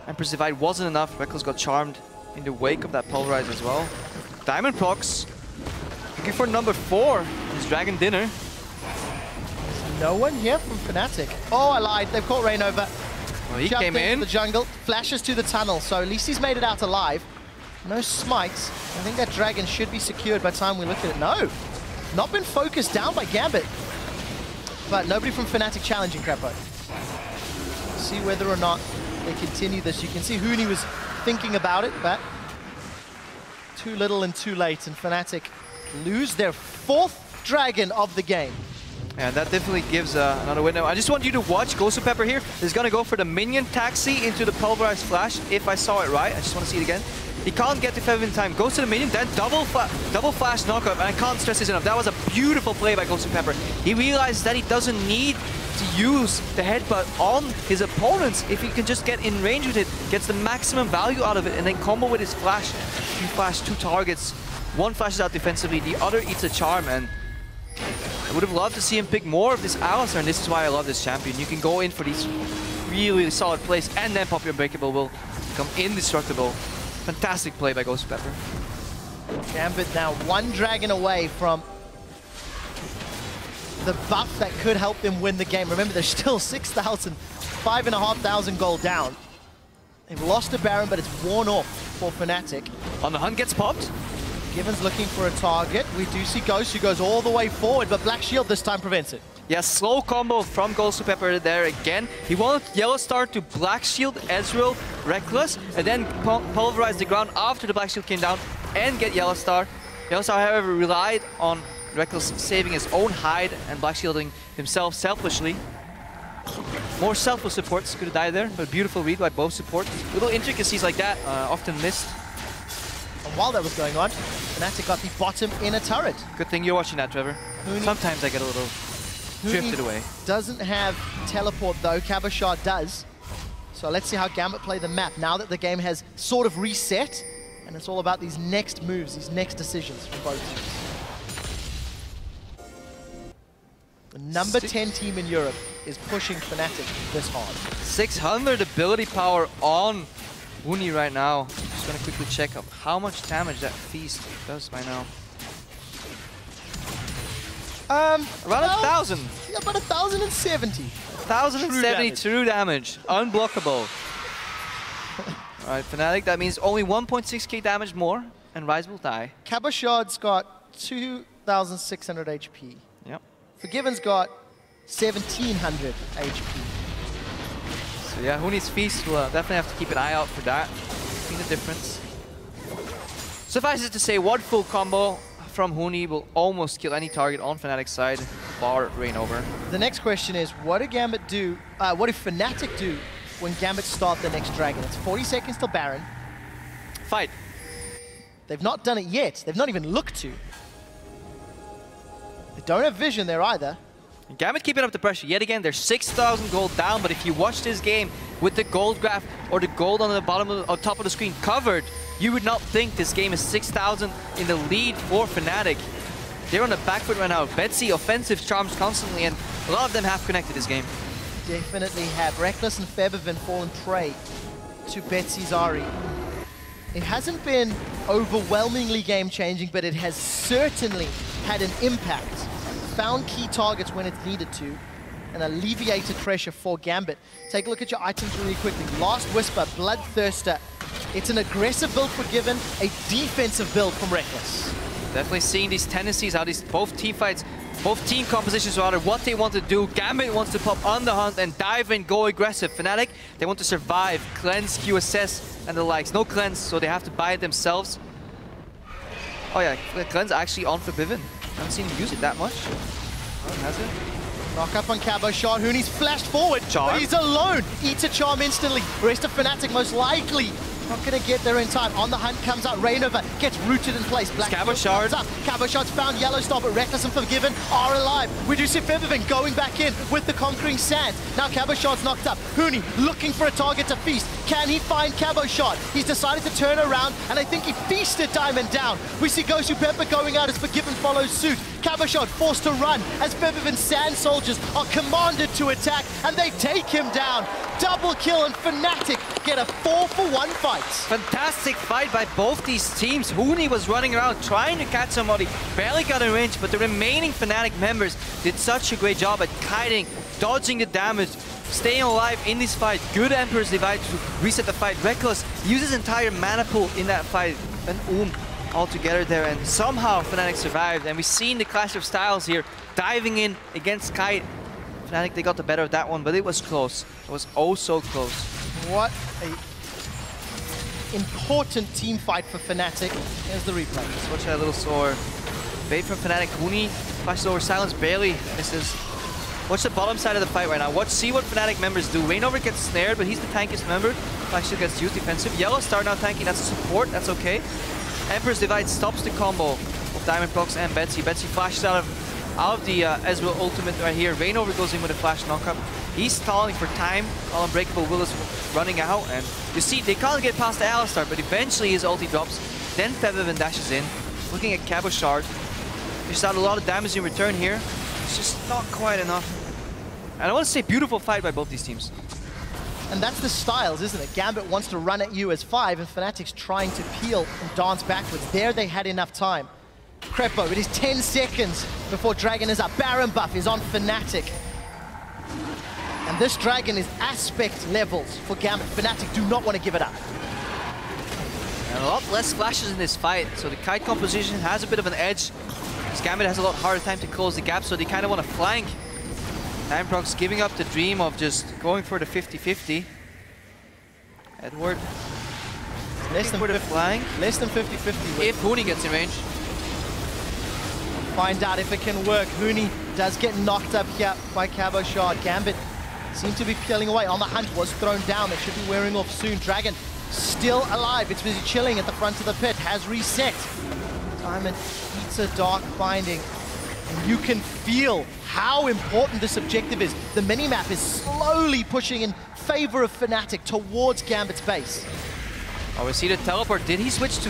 Emperor's Divide wasn't enough. Reckless got charmed in the wake of that pulverize as well. Diamond Prox looking for number 4. His Dragon Dinner. No one here from Fnatic. Oh, I lied. They've caught Rainover. Well, he Jumped came into in. the jungle, flashes to the tunnel, so at least he's made it out alive. No smites. I think that dragon should be secured by the time we look at it. No, not been focused down by Gambit. But nobody from Fnatic challenging Crepo. see whether or not they continue this. You can see Huni was thinking about it, but too little and too late, and Fnatic lose their 4th dragon of the game. And that definitely gives another window. I just want you to watch Ghost of Pepper here. He's gonna go for the minion taxi into the pulverized flash, if I saw it right. I just want to see it again. He can't get to Fev in time. Goes to the minion, then double flash knockup. And I can't stress this enough. That was a beautiful play by Ghost of Pepper. He realizes that he doesn't need to use the headbutt on his opponents. If he can just get in range with it, gets the maximum value out of it, and then combo with his flash. You flash 2 targets. One flashes out defensively, the other eats a charm, and I would have loved to see him pick more of this Alistar, and this is why I love this champion. You can go in for these really solid plays, and then pop your Unbreakable will become indestructible. Fantastic play by Ghost Pepper. Gambit now 1 dragon away from the buff that could help them win the game. Remember, they're still 6,000, 5,500 gold down. They've lost a Baron, but it's worn off for Fnatic. On the hunt gets popped. Given's looking for a target. We do see Ghost, who goes all the way forward, but Black Shield this time prevents it. Yeah, slow combo from Ghost of Pepper there again. He wanted Yellow Star to Black Shield, Ezreal, Reckless, and then pulverize the ground after the Black Shield came down and get Yellow Star. Yellow Star, however, relied on Reckless saving his own hide and Black Shielding himself selfishly. More selfless supports could have died there, but beautiful read by both supports. Little intricacies like that often missed. And while that was going on, Fnatic got the bottom inner turret. Good thing you're watching that, Trevor. Sometimes I get a little drifted away. Doesn't have teleport though, Cabochard does. So let's see how Gambit play the map now that the game has sort of reset, and it's all about these next moves, these next decisions for both teams. The number 10 team in Europe is pushing Fnatic this hard. 600 ability power on Uni right now. Just gonna quickly check up how much damage that feast does by now. Around 1,000. Yeah, about 1,070. 1,070 true damage. Unblockable. Alright, Fnatic, that means only 1.6k damage more, and Rise will die. Cabochard's got 2,600 HP. Yep. Forgiven's got 1,700 HP. So yeah, Huni's Feast will definitely have to keep an eye out for that. See the difference. Suffice it to say, one full combo from Huni will almost kill any target on Fnatic's side, bar Reign over. The next question is, what do Gambit do, what do Fnatic do when Gambit start the next dragon? It's 40 seconds till Baron. Fight. They've not done it yet. They've not even looked to. They don't have vision there either. Gambit keeping up the pressure. Yet again, they're 6,000 gold down, but if you watch this game with the gold graph or the gold on the bottom of on top of the screen covered, you would not think this game is 6,000 in the lead for Fnatic. They're on the back foot right now. Betsy offensive charms constantly, and a lot of them have connected this game. Definitely have. Reckless and Feb have been fallen prey to Betsy's Ahri. It hasn't been overwhelmingly game-changing, but it has certainly had an impact. Found key targets when it's needed to, and alleviated pressure for Gambit. Take a look at your items really quickly. Last Whisper, Bloodthirster. It's an aggressive build for Given, a defensive build from Reckless. Definitely seeing these tendencies, how these both team fights, both team compositions rather, what they want to do. Gambit wants to pop on the hunt and dive in, go aggressive. Fnatic, they want to survive, cleanse, QSS, and the likes. No cleanse, so they have to buy it themselves. Oh yeah, cleanse actually on for Bivin. I haven't seen him use it that much. Oh, has it? Knock up on Cabochard. Huni's flashed forward, Charm. but he's alone. Eats a charm instantly. Rest of Fnatic most likely not going to get there in time. On the hunt comes out Rainover, gets rooted in place. Black Cabochard. Cabochard's found Yellow Star, but Reckless and Forgiven are alive. We do see Feathervin going back in with the Conquering Sand. Now Cabochard's knocked up. Huni looking for a target to feast. Can he find Cabochard? He's decided to turn around, and I think he feasted Diamond down. We see Gosu Pepper going out as Forgiven follows suit. Cabochard forced to run as Feathervin's Sand Soldiers are commanded to attack, and they take him down. Double kill, and Fnatic get a 4-for-1 fight. Fantastic fight by both these teams. Huni was running around trying to catch somebody, barely got in range, but the remaining Fnatic members did such a great job at kiting, dodging the damage, staying alive in this fight. Good Emperor's Divide to reset the fight. Reckless uses entire mana pool in that fight, and all together there, and somehow Fnatic survived. And we've seen the clash of styles here, diving in against Kite. Fnatic, they got the better of that one, but it was close. It was oh so close. What a important team fight for Fnatic. Here's the replay. Let's watch that little sword. Bait from Fnatic. Huni flashes over. Silence barely misses. Watch the bottom side of the fight right now. See what Fnatic members do. Reignover gets snared, but he's the tankiest member. Flash Shield gets used defensive. Yellow Star now tanking. That's a support. That's okay. Emperor's Divide stops the combo of Diamondprox and Betsy. Betsy flashes out of the Ezreal ultimate right here. Reignover goes in with a flash knockup. He's stalling for time. All Unbreakable Will is running out, and you see they can't get past the Alistar, but eventually his ulti drops. Then Featherman dashes in, looking at Cabo Shard. He's out a lot of damage in return here. It's just not quite enough. And I want to say beautiful fight by both these teams. And that's the styles, isn't it? Gambit wants to run at you as 5, and Fnatic's trying to peel and dance backwards. There they had enough time. Crepo, it is 10 seconds before Dragon is up. Baron buff is on Fnatic. And this Dragon is aspect levels for Gambit. Fnatic do not want to give it up. And a lot less flashes in this fight, so the kite composition has a bit of an edge. Gambit has a lot harder time to close the gap, so they kind of want to flank. Diamondprox giving up the dream of just going for the 50-50. Edward Less than for the flank. Less than 50-50. If Huni gets in range. Find out if it can work. Huni does get knocked up here by Cabo Shard. Gambit seems to be peeling away. On the hunt was thrown down. They should be wearing off soon. Dragon still alive. It's busy chilling at the front of the pit. Has reset. Diamond eats a dark binding. And you can feel how important this objective is. The minimap is slowly pushing in favor of Fnatic towards Gambit's base. Oh, we see the teleport. Did he switch to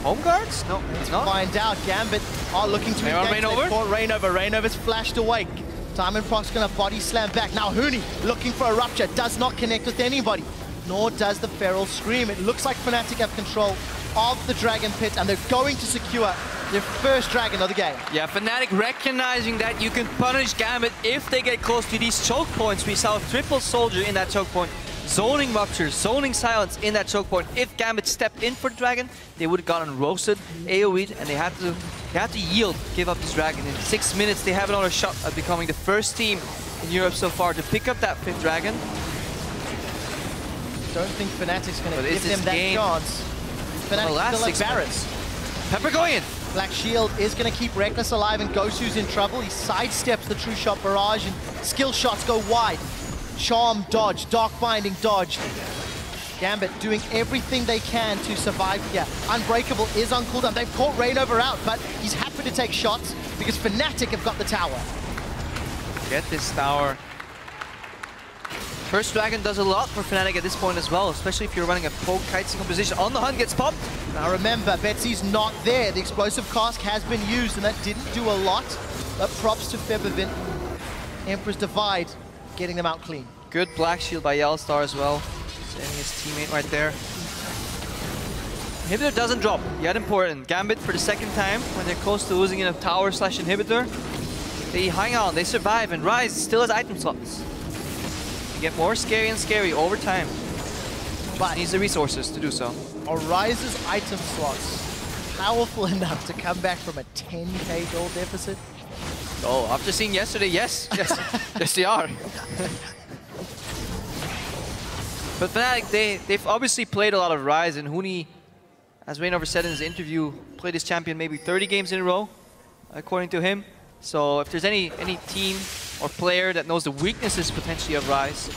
home guards? No, he's not. Find out. Gambit are looking to engage. Reignover's flashed away. Diamondprox gonna body slam back. Now Huni looking for a rupture. Does not connect with anybody. Nor does the Feral Scream. It looks like Fnatic have control of the Dragon Pit, and they're going to secure their first Dragon of the game. Yeah, Fnatic recognizing that you can punish Gambit if they get close to these choke points. We saw a triple soldier in that choke point. Zoning Rupture, zoning Silence in that choke point. If Gambit stepped in for the Dragon, they would have gotten roasted, AoE'd, and they have to yield, give up this Dragon. In 6 minutes, they have another shot at becoming the first team in Europe so far to pick up that 5th Dragon. Don't think Fnatic's going to give them that chance. Fnatic still like Barret's. Pepper going in. Black Shield is going to keep Reckless alive, and Gosu's in trouble. He sidesteps the True Shot barrage, and skill shots go wide. Charm dodge, Dark Binding dodge. Gambit doing everything they can to survive here. Unbreakable is on cooldown. They've caught Reignover out, but he's happy to take shots because Fnatic have got the tower. Get this tower. First Dragon does a lot for Fnatic at this point as well, especially if you're running a poke kite single position. On the hunt gets popped. Now remember, Betsy's not there. The explosive cask has been used, and that didn't do a lot. But props to Featherman. Emperor's Divide getting them out clean. Good Black Shield by Yellowstar as well. Sending his teammate right there. Inhibitor doesn't drop. Yet important. Gambit for the 2nd time when they're close to losing in a tower / inhibitor. They hang on, they survive, and Rise still has item slots. They get more scary and scary over time. But needs the resources to do so. Rise's item slots powerful enough to come back from a 10k gold deficit. Oh, after seeing yesterday, yes. Yes they are. But Fnatic, they've obviously played a lot of Rise, and Huni, as Reignover said in his interview, played his champion maybe 30 games in a row, according to him. So if there's any team or player that knows the weaknesses potentially of Rise,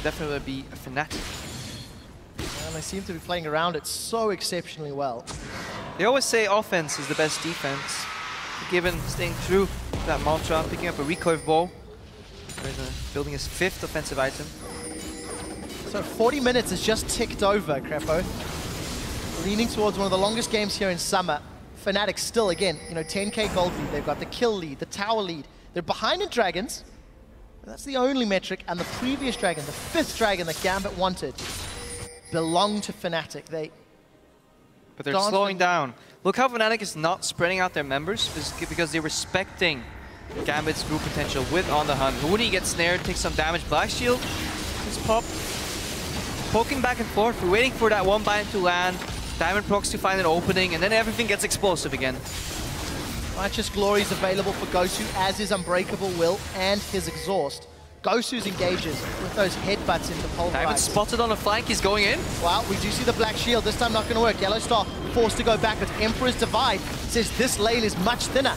definitely would be a Fnatic. And they seem to be playing around it so exceptionally well. They always say offense is the best defense. Given staying true to that mantra, picking up a recurve bow, building his 5th offensive item. So 40 minutes has just ticked over, Crepo. Leaning towards one of the longest games here in summer. Fnatic still, again, 10k gold lead. They've got the kill lead, the tower lead. They're behind in Dragons. That's the only metric. And the previous Dragon, the 5th Dragon that Gambit wanted, belonged to Fnatic. But they're slowing down. Look how Fnatic is not spreading out their members because they're respecting Gambit's group potential with On the Hunt. Huni gets snared, takes some damage. Black Shield is popped. Poking back and forth, we're waiting for that one bind to land. Diamondprox to find an opening, and then everything gets explosive again. Righteous Glory is available for Gosu, as is Unbreakable Will and his Exhaust. Gosu's engages with those headbutts into Diamond Pulverize. spotted on the flank, he's going in. Well, we do see the Black Shield. This time not going to work. Yellow Star forced to go back, but Emperor's Divide says this lane is much thinner.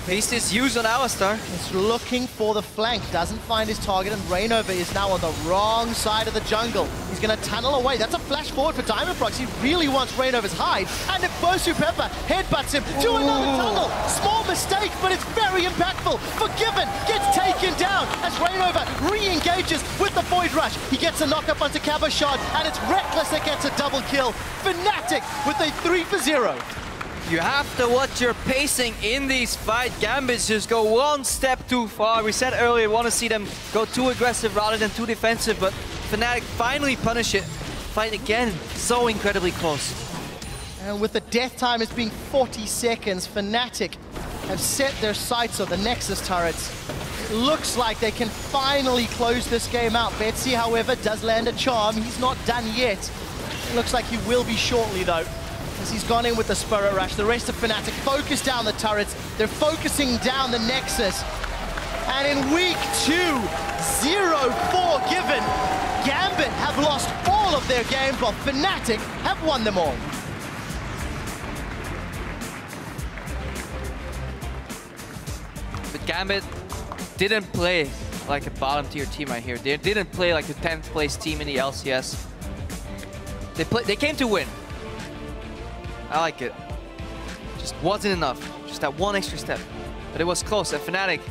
Beast is used on Alistar. He's looking for the flank, doesn't find his target, and Rainover is now on the wrong side of the jungle. He's going to tunnel away. That's a flash forward for Diamondprox. He really wants Rainover's hide, and if Bosu Pepper headbutts him to another tunnel. Small mistake, but it's very impactful. Forgiven gets taken down as Rainover re-engages with the Void Rush. He gets a knock-up onto Cabochard, and it's Reckless that gets a double kill. Fnatic with a 3-for-0. You have to watch your pacing in these fights. Gambits just go one step too far. We said earlier we want to see them go too aggressive rather than too defensive, but Fnatic finally punish it. Fight again, so incredibly close. And with the death time as being 40 seconds, Fnatic have set their sights on the Nexus turrets. It looks like they can finally close this game out. Betsy, however, does land a charm. He's not done yet. It looks like he will be shortly, though, as he's gone in with the Spirit Rush. The rest of Fnatic focus down the turrets. They're focusing down the Nexus. And in week 2, 0-4 given. Gambit have lost all of their games, while Fnatic have won them all. But Gambit didn't play like a bottom tier team right here. They didn't play like the 10th place team in the LCS. They came to win. I like it. Just wasn't enough. Just that one extra step. But it was close. And Fnatic